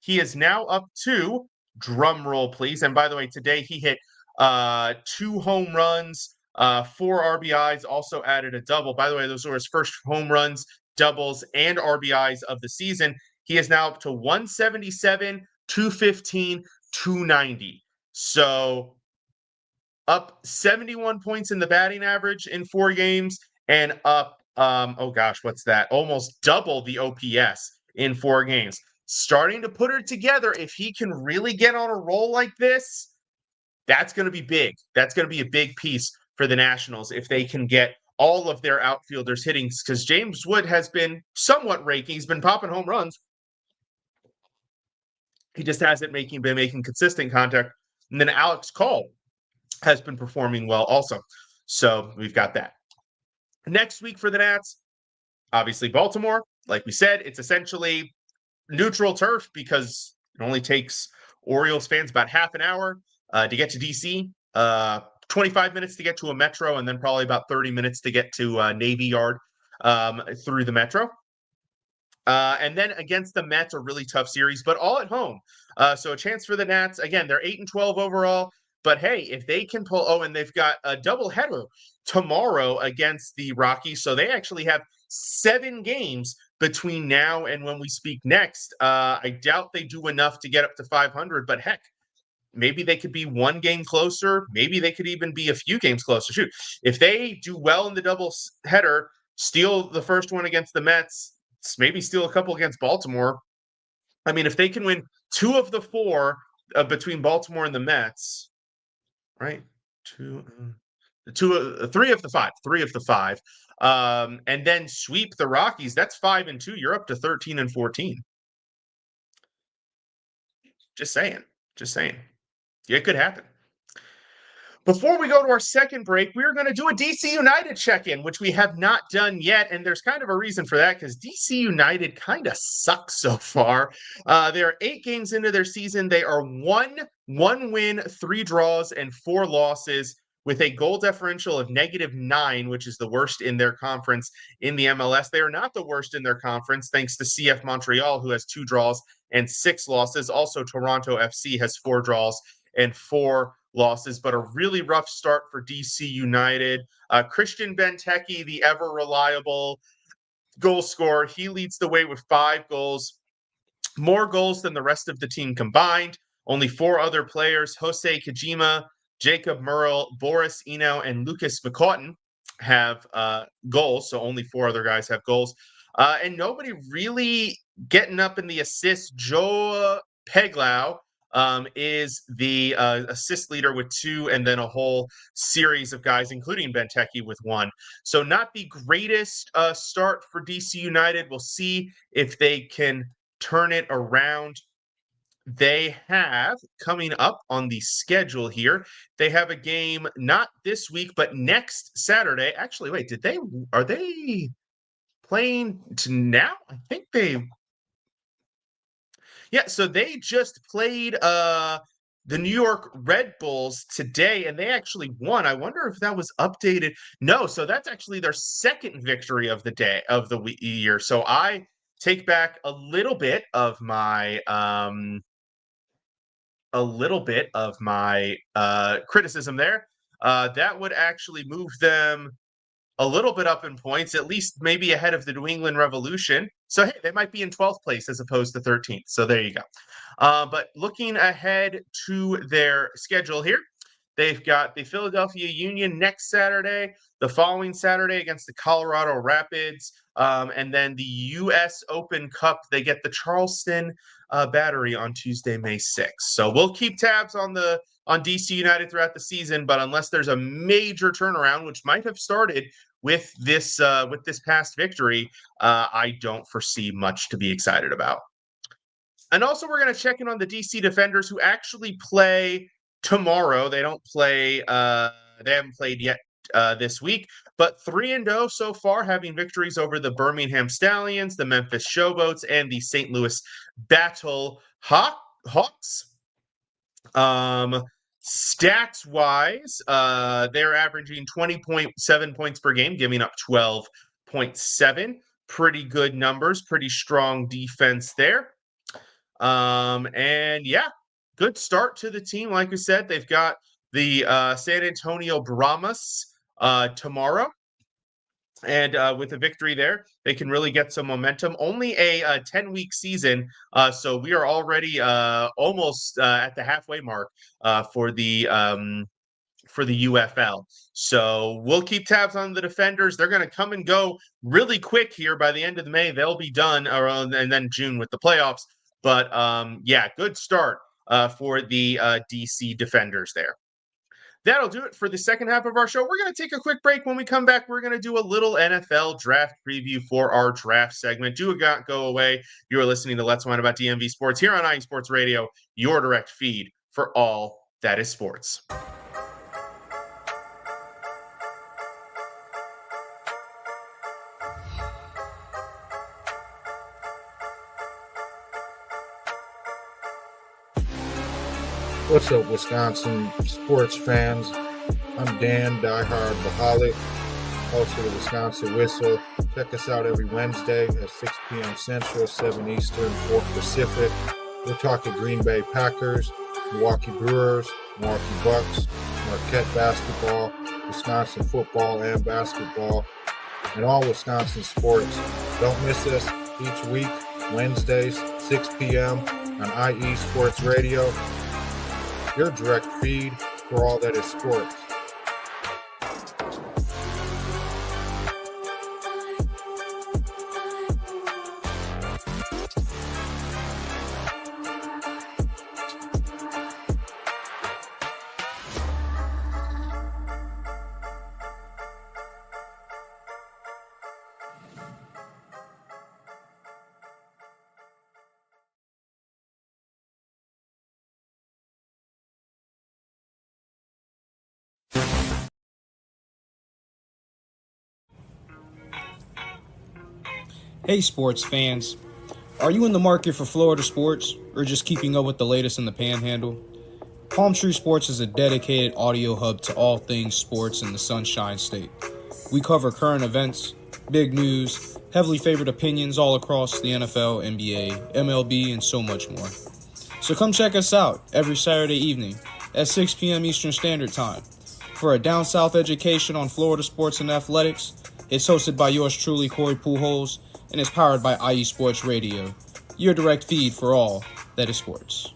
he is now up to, drum roll please, and by the way, today he hit 2 home runs, 4 RBIs, also added a double. By the way, those were his first home runs, doubles, and RBIs of the season. He is now up to 177, 215, 290. So up 71 points in the batting average in 4 games, and up, what's that? Almost double the OPS in 4 games. Starting to put it together. If he can really get on a roll like this, that's going to be big. That's going to be a big piece for the Nationals if they can get all of their outfielders hitting, because James Wood has been somewhat raking. He's been popping home runs. He just hasn't been making consistent contact. And then Alex Cole has been performing well also. So we've got that. Next week for the Nats, obviously Baltimore. Like we said, it's essentially neutral turf because it only takes Orioles fans about half an hour to get to DC, 25 minutes to get to a Metro, and then probably about 30 minutes to get to Navy Yard through the Metro. And then against the Mets, a really tough series, but all at home. So a chance for the Nats. Again, they're 8-12 overall. But hey, if they can pull, and they've got a doubleheader tomorrow against the Rockies. So they actually have 7 games between now and when we speak next. I doubt they do enough to get up to 500, but heck, maybe they could be 1 game closer. Maybe they could even be a few games closer. Shoot, if they do well in the double header, steal the first one against the Mets, maybe steal a couple against Baltimore. I mean, if they can win 2 of the 4 between Baltimore and the Mets, right? 3 of the 5, and then sweep the Rockies, that's 5-2. You're up to 13-14. Just saying. Yeah, it could happen. Before we go to our second break, we're going to do a DC United check-in, which we have not done yet, and there's kind of a reason for that, because DC United kind of sucks so far. They are 8 games into their season. They are 1 win, 3 draws, and 4 losses, with a goal differential of -9, which is the worst in their conference in the MLS. They are not the worst in their conference, thanks to CF Montreal, who has 2 draws and 6 losses. Also, Toronto FC has 4 draws and 4 losses, but a really rough start for DC United. Christian Benteke, the ever reliable goal scorer, he leads the way with 5 goals, more goals than the rest of the team combined. Only 4 other players, Jose Kajima, Jacob Murrell, Boris Eno, and Lucas McCaughton, have goals, so only 4 other guys have goals. And nobody really getting up in the assists. Joe Peglau is the assist leader with 2, and then a whole series of guys, including Benteke, with 1. So not the greatest start for DC United. We'll see if they can turn it around. They have, coming up on the schedule here, they have a game not this week, but next Saturday. Actually, wait, are they playing now? I think yeah, so they just played the New York Red Bulls today, and they actually won. I wonder if that was updated. No, so that's actually their second victory of the year. So I take back a little bit of my criticism there. That would actually move them a little bit up in points, at least maybe ahead of the New England Revolution. So, hey, they might be in 12th place as opposed to 13th. So there you go. But looking ahead to their schedule here, they've got the Philadelphia Union next Saturday, the following Saturday against the Colorado Rapids, and then the U.S. Open Cup, they get the Charleston Battery on Tuesday, May 6th. So we'll keep tabs on DC United throughout the season, but unless there's a major turnaround, which might have started with this past victory, I don't foresee much to be excited about. And also, we're going to check in on the DC Defenders, who actually play tomorrow. They don't play. They haven't played yet this week, but 3-0 so far, having victories over the Birmingham Stallions, the Memphis Showboats, and the St. Louis Battle Hawks. Stats-wise, they're averaging 20.7 points per game, giving up 12.7. Pretty good numbers, pretty strong defense there. And yeah, good start to the team. Like we said, they've got the San Antonio Brahmas tomorrow. And with a victory there, they can really get some momentum. Only a 10-week season, so we are already almost at the halfway mark for the UFL. So we'll keep tabs on the Defenders. They're going to come and go really quick here. By the end of May, they'll be done, and then June with the playoffs. But yeah, good start for the DC Defenders there. That'll do it for the second half of our show. We're going to take a quick break. When we come back, we're going to do a little NFL draft preview for our draft segment. Do not go away. You are listening to Let's Whine About DMV Sports here on IE Sports Radio, your direct feed for all that is sports. What's up, Wisconsin sports fans? I'm Dan, diehard Baholic, host of the Wisconsin Whistle. Check us out every Wednesday at 6 p.m. Central, 7 Eastern, 4 Pacific. We're talking Green Bay Packers, Milwaukee Brewers, Milwaukee Bucks, Marquette basketball, Wisconsin football and basketball. and all Wisconsin sports. Don't miss us each week, Wednesdays, 6 p.m. on IE Sports Radio, your direct feed for all that is sports. Hey sports fans, are you in the market for Florida sports or just keeping up with the latest in the Panhandle? Palm Tree Sports is a dedicated audio hub to all things sports in the Sunshine State. We cover current events, big news, heavily favored opinions all across the NFL, NBA, MLB, and so much more. So come check us out every Saturday evening at 6 p.m. Eastern Standard Time. For a down south education on Florida sports and athletics, it's hosted by yours truly, Corey Pujols, and is powered by IE Sports Radio, your direct feed for all that is sports.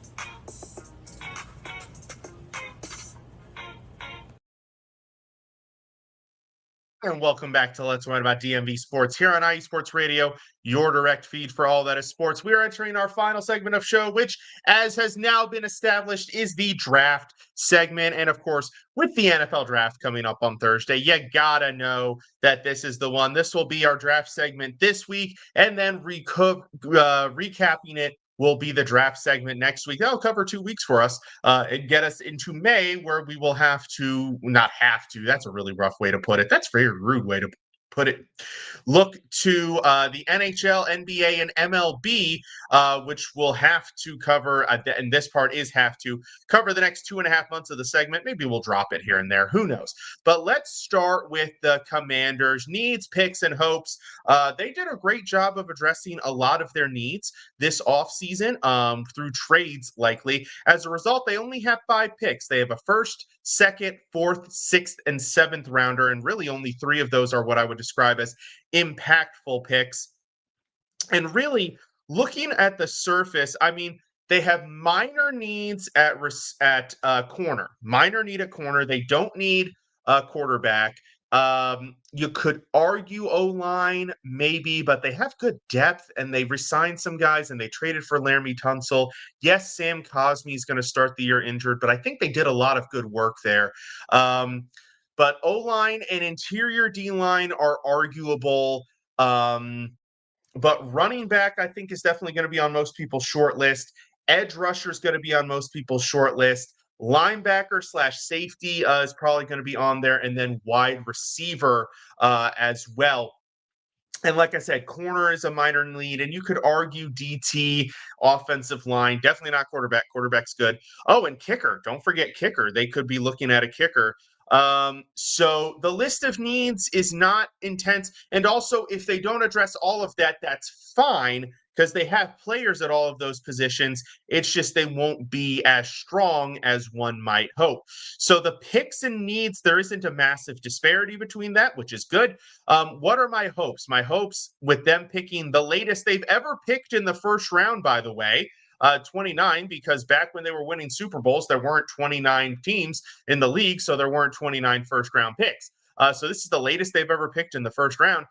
And welcome back to Let's Wine About DMV Sports here on IE Sports Radio, your direct feed for all that is sports. We are entering our final segment of show, which, as has now been established, is the draft segment. And of course, with the NFL draft coming up on Thursday, you gotta know that this is the one. This will be our draft segment this week, and then recapping it will be the draft segment next week. That'll cover 2 weeks for us and get us into May, where we will not have to, that's a really rough way to put it. That's a very rude way to put it. Look to the NHL, NBA, and MLB, which will have to cover, and this part is have to cover the next 2.5 months of the segment. Maybe we'll drop it here and there. Who knows? But let's start with the Commanders' needs, picks, and hopes. They did a great job of addressing a lot of their needs this offseason through trades, likely. As a result, they only have 5 picks. They have a first, second, fourth, sixth, and seventh rounder, and really only 3 of those are what I would describe as impactful picks. And really, looking at the surface, I mean, they have minor needs at corner. Minor need at corner. They don't need a quarterback. You could argue O-line, maybe, but they have good depth, and they re-signed some guys, and they traded for Laramie Tunsil. Yes, Sam Cosmi is going to start the year injured, but I think they did a lot of good work there. But O-line and interior D-line are arguable. But running back, I think, is definitely going to be on most people's short list. Edge rusher is going to be on most people's short list. Linebacker / safety is probably going to be on there, and then wide receiver as well. And like I said, corner is a minor need, and you could argue DT, offensive line, definitely not quarterback. Quarterback's good. Oh, and kicker. Don't forget kicker. They could be looking at a kicker. So the list of needs is not intense. And also, if they don't address all of that, that's fine, because they have players at all of those positions. It's just they won't be as strong as one might hope. So the picks and needs, there isn't a massive disparity between that, which is good. What are my hopes? My hopes with them picking the latest they've ever picked in the first round, by the way, 29, because back when they were winning Super Bowls, there weren't 29 teams in the league, so there weren't 29 first-round picks. So this is the latest they've ever picked in the first round.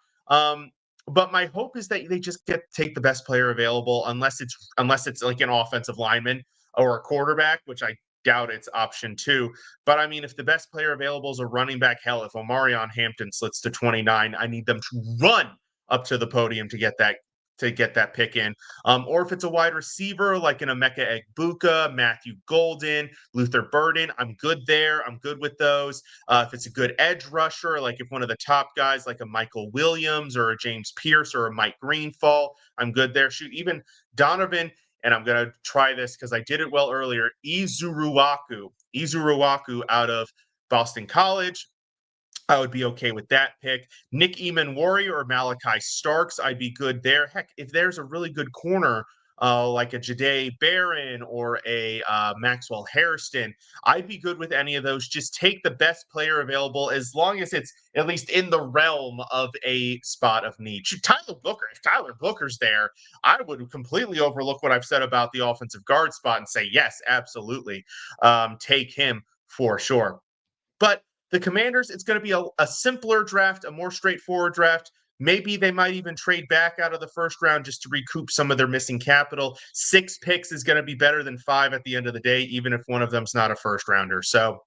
But my hope is that they just take the best player available, unless it's like an offensive lineman or a quarterback, which I doubt it's option 2. But I mean, if the best player available is a running back, hell, if Omarion Hampton slits to 29, I need them to run up to the podium to get that pick in. Or if it's a wide receiver like an Emeka Egbuka, Matthew Golden, Luther Burden, I'm good there. I'm good with those. If it's a good edge rusher, like if one of the top guys like a Michael Williams or a James Pierce or a Mike Green fall, I'm good there. Shoot, even Donovan, and I'm going to try this because I did it well earlier, Izuruwaku out of Boston College. I would be okay with that pick. Nick Eamon Warrior or Malachi Starks, I'd be good there. Heck, if there's a really good corner like a Jade Barron or a Maxwell Hairston. I'd be good with any of those. Just take the best player available as long as it's at least in the realm of a spot of need. Tyler Booker, if Tyler Booker's there, I would completely overlook what I've said about the offensive guard spot and say, yes, absolutely. Take him for sure. But the Commanders, it's going to be a simpler draft, a more straightforward draft. Maybe they might even trade back out of the first round just to recoup some of their missing capital. 6 picks is going to be better than 5 at the end of the day, even if one of them's not a first rounder. So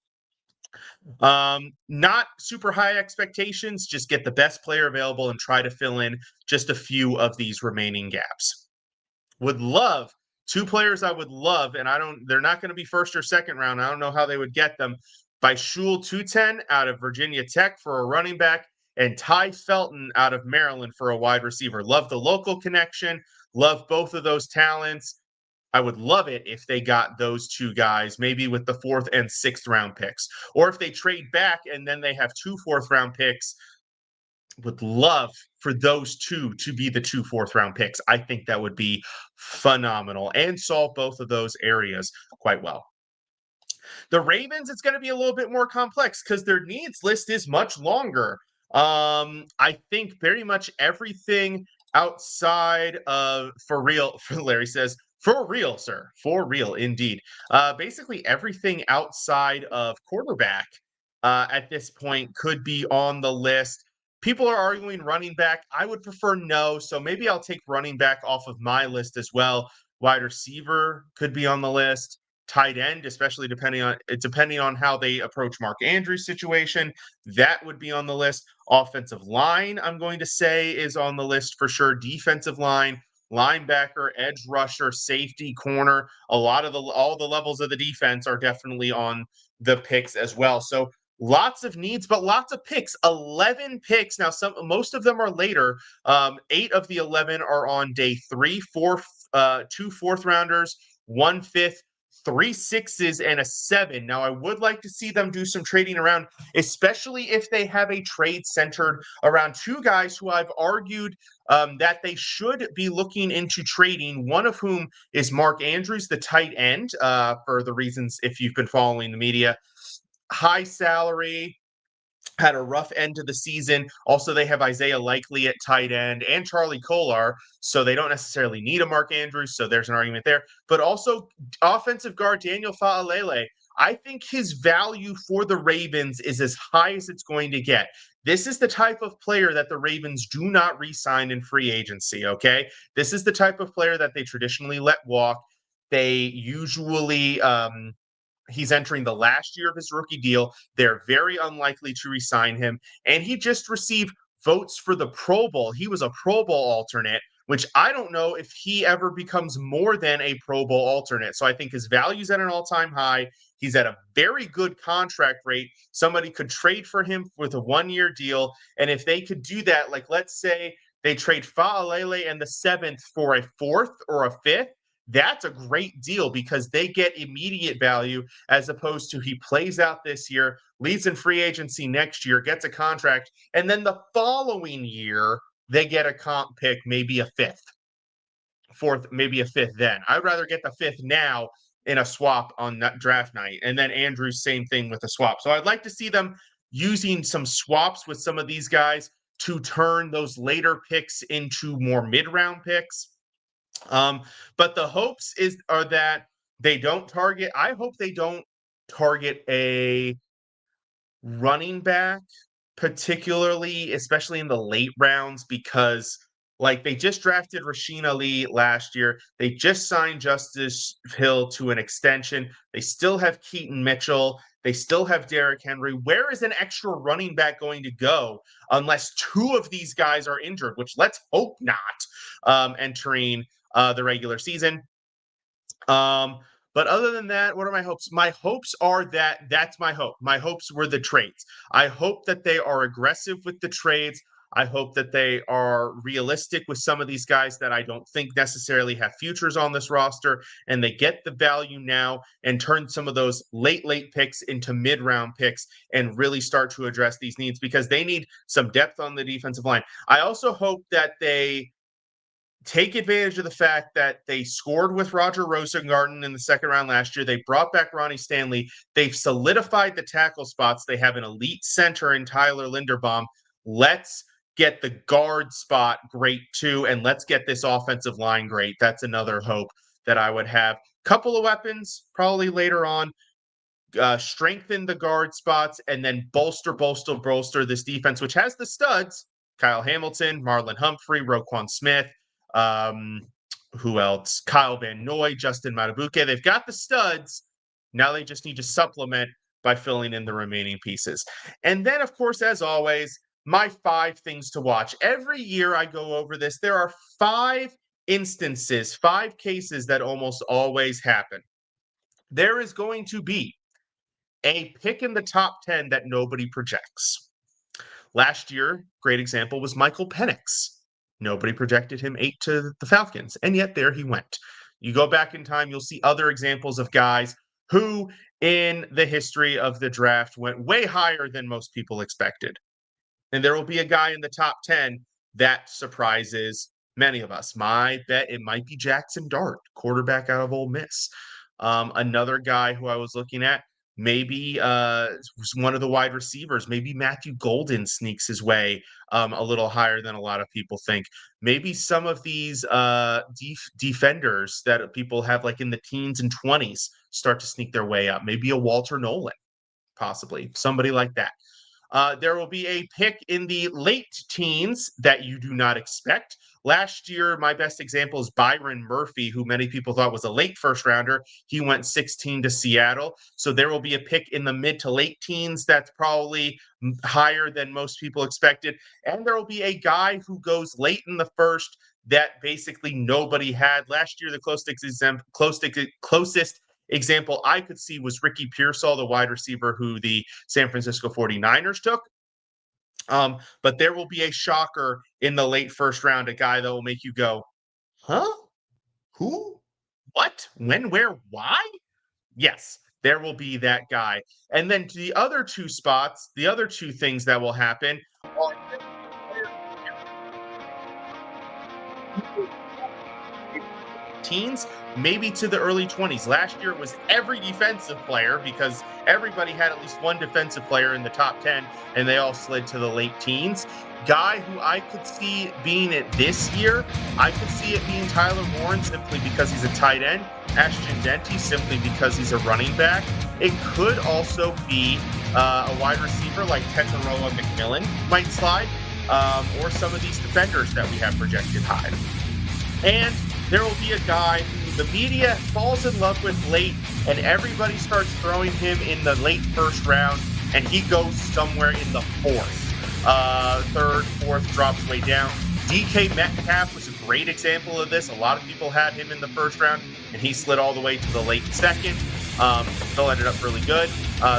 not super high expectations, just get the best player available and try to fill in just a few of these remaining gaps. Would love 2 players I would love, and they're not going to be first or second round. I don't know how they would get them. By Shul 210 out of Virginia Tech for a running back, and Ty Felton out of Maryland for a wide receiver. Love the local connection. Love both of those talents. I would love it if they got those 2 guys, maybe with the 4th and 6th round picks. Or if they trade back and then they have 2 4th round picks, would love for those 2 to be the 2 4th round picks. I think that would be phenomenal and solve both of those areas quite well. The Ravens, it's going to be a little bit more complex because their needs list is much longer. I think very much everything outside of, for real, Larry says, for real, sir, for real, indeed. Basically everything outside of quarterback at this point could be on the list. People are arguing running back. I would prefer no, so maybe I'll take running back off of my list as well. Wide receiver could be on the list. Tight end, especially depending on how they approach Mark Andrews' situation, that would be on the list. Offensive line, I'm going to say, is on the list for sure. Defensive line, linebacker, edge rusher, safety, corner. All the levels of the defense are definitely on the picks as well. So lots of needs, but lots of picks. 11 picks. Now, most of them are later. 8 of the 11 are on day 3. 2 4th rounders, 1 5th, 3 6s, and a 7. Now, I would like to see them do some trading around, especially if they have a trade centered around 2 guys who I've argued that they should be looking into trading, one of whom is Mark Andrews, the tight end, for the reasons if you've been following the media. High salary, had a rough end to the season. Also, they have Isaiah Likely at tight end and Charlie Kolar, so they don't necessarily need a Mark Andrews, so there's an argument there. But also, offensive guard Daniel Fa'alele, I think his value for the Ravens is as high as it's going to get. This is the type of player that the Ravens do not re-sign in free agency, okay? This is the type of player that they traditionally let walk. They usually he's entering the last year of his rookie deal. They're very unlikely to re-sign him. And he just received votes for the Pro Bowl. He was a Pro Bowl alternate, which I don't know if he ever becomes more than a Pro Bowl alternate. So I think his value's at an all-time high. He's at a very good contract rate. Somebody could trade for him with a 1-year deal. And if they could do that, like let's say they trade Fa'alele and the 7th for a 4th or a 5th, that's a great deal because they get immediate value as opposed to he plays out this year, leads in free agency next year, gets a contract, and then the following year they get a comp pick, maybe a 5th, 4th, maybe a 5th then. I'd rather get the 5th now in a swap on draft night. And then Andrews, same thing with a swap. So I'd like to see them using some swaps with some of these guys to turn those later picks into more mid-round picks. But the hopes are that they don't target. I hope they don't target a running back, particularly, especially in the late rounds, because like they just drafted Rasheen Ali last year. They just signed Justice Hill to an extension. They still have Keaton Mitchell. They still have Derrick Henry. Where is an extra running back going to go unless 2 of these guys are injured, which let's hope not, entering the regular season. But other than that, what are my hopes? My hopes are that's my hope. My hopes were the trades. I hope that they are aggressive with the trades. I hope that they are realistic with some of these guys that I don't think necessarily have futures on this roster, and they get the value now and turn some of those late picks into mid-round picks and really start to address these needs because they need some depth on the defensive line. I also hope that they take advantage of the fact that they scored with Roger Rosengarten in the second round last year. They brought back Ronnie Stanley. They've solidified the tackle spots. They have an elite center in Tyler Linderbaum. Let's get the guard spot great too, and let's get this offensive line great. That's another hope that I would have. Couple of weapons probably later on. Strengthen the guard spots and then bolster this defense, which has the studs. Kyle Hamilton, Marlon Humphrey, Roquan Smith, who else? Kyle Van Noy, Justin Matabuke. They've got the studs. Now they just need to supplement by filling in the remaining pieces. And then, of course, as always, my 5 things to watch. Every year I go over this. There are 5 instances, 5 cases that almost always happen. There is going to be a pick in the top 10 that nobody projects. Last year, great example was Michael Penix. Nobody projected him 8 to the Falcons, and yet there he went. You go back in time, you'll see other examples of guys who, in the history of the draft, went way higher than most people expected. And there will be a guy in the top 10 that surprises many of us. My bet, it might be Jackson Dart, quarterback out of Ole Miss. Another guy who I was looking at, maybe one of the wide receivers, maybe Matthew Golden sneaks his way a little higher than a lot of people think. Maybe some of these defenders that people have like in the teens and 20s start to sneak their way up. Maybe a Walter Nolan, possibly, somebody like that. There will be a pick in the late teens that you do not expect. Last year, my best example is Byron Murphy, who many people thought was a late first rounder. He went 16 to Seattle. So there will be a pick in the mid to late teens that's probably higher than most people expected. And there will be a guy who goes late in the first that basically nobody had. Last year, the closest example I could see was Ricky Pearsall, the wide receiver who the San Francisco 49ers took. But there will be a shocker in the late first round, a guy that will make you go, huh? Who? What? When? Where? Why? Yes, there will be that guy. And then to the other 2 spots, the other 2 things that will happen are teens, maybe to the early 20s. Last year it was every defensive player because everybody had at least one defensive player in the top 10 and they all slid to the late teens. Guy who I could see being it this year, I could see it being Tyler Warren simply because he's a tight end, Ashton Denty simply because he's a running back. It could also be a wide receiver like Tetaroa McMillan might slide, or some of these defenders that we have projected high. And there will be a guy who the media falls in love with late, and everybody starts throwing him in the late first round, and he goes somewhere in the 4th. 3rd, 4th, drops way down. DK Metcalf was a great example of this. A lot of people had him in the first round, and he slid all the way to the late 2nd. Still ended up really good.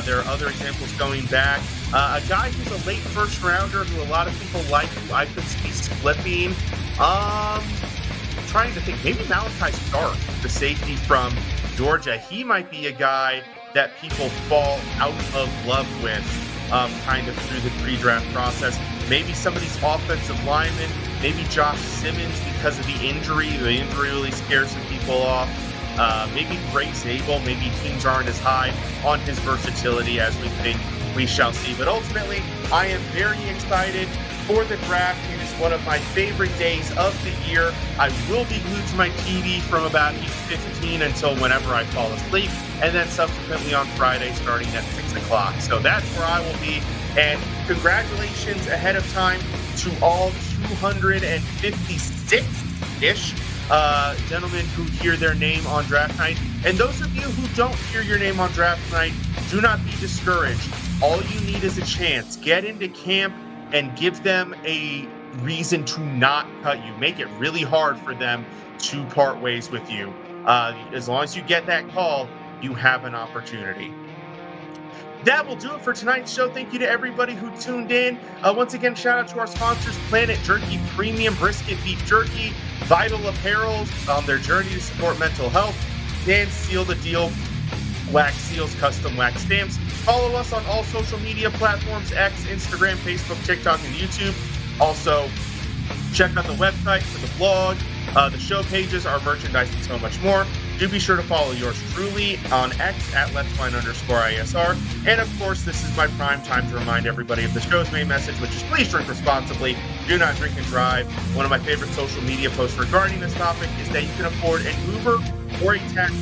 There are other examples going back. A guy who's a late first rounder who a lot of people like, who I could see slipping. Trying to think, maybe Malachi Stark, the safety from Georgia. He might be a guy that people fall out of love with kind of through the pre-draft process. Maybe some of these offensive linemen, maybe Josh Simmons because of the injury. The injury really scares some people off. Maybe Greg Zabel, maybe teams aren't as high on his versatility as we think. We shall see. But ultimately, I am very excited for the draft. It is one of my favorite days of the year. I will be glued to my TV from about 8:15 until whenever I fall asleep, and then subsequently on Friday starting at 6 o'clock. So that's where I will be. And congratulations ahead of time to all 256-ish gentlemen who hear their name on draft night. And those of you who don't hear your name on draft night, do not be discouraged. All you need is a chance. Get into camp and give them a reason to not cut you. Make it really hard for them to part ways with you. As long as you get that call, you have an opportunity. That will do it for tonight's show. Thank you to everybody who tuned in. Once again, shout out to our sponsors, Planet Jerky Premium Brisket Beef Jerky, Vital Apparel on their journey to support mental health, and Seal the Deal Wax Seals Custom Wax Stamps. Follow us on all social media platforms, X, Instagram, Facebook, TikTok, and YouTube. Also, check out the website for the blog, The show pages, our merchandise, and so much more. Do be sure to follow yours truly on X at @Let'sWine_ISR. And of course, this is my prime time to remind everybody of the show's main message, which is please drink responsibly. Do not drink and drive. One of my favorite social media posts regarding this topic is that you can afford an Uber or a taxi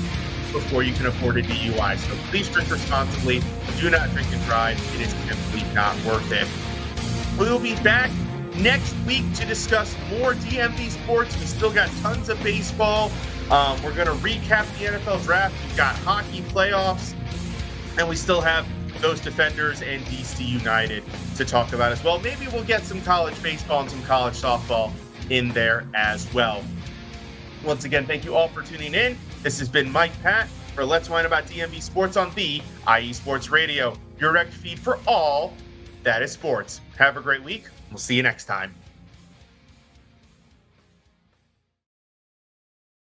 before you can afford a DUI. So please drink responsibly. Do not drink and drive. It is simply not worth it. We'll be back next week to discuss more DMV sports. We still got tons of baseball. We're going to recap the NFL draft. We've got hockey playoffs, and we still have those Defenders and DC United to talk about as well. Maybe we'll get some college baseball and some college softball in there as well. Once again, thank you all for tuning in. This has been Mike Patt for Let's Whine About DMV Sports on the IE Sports Radio, your direct feed for all that is sports. Have a great week. We'll see you next time.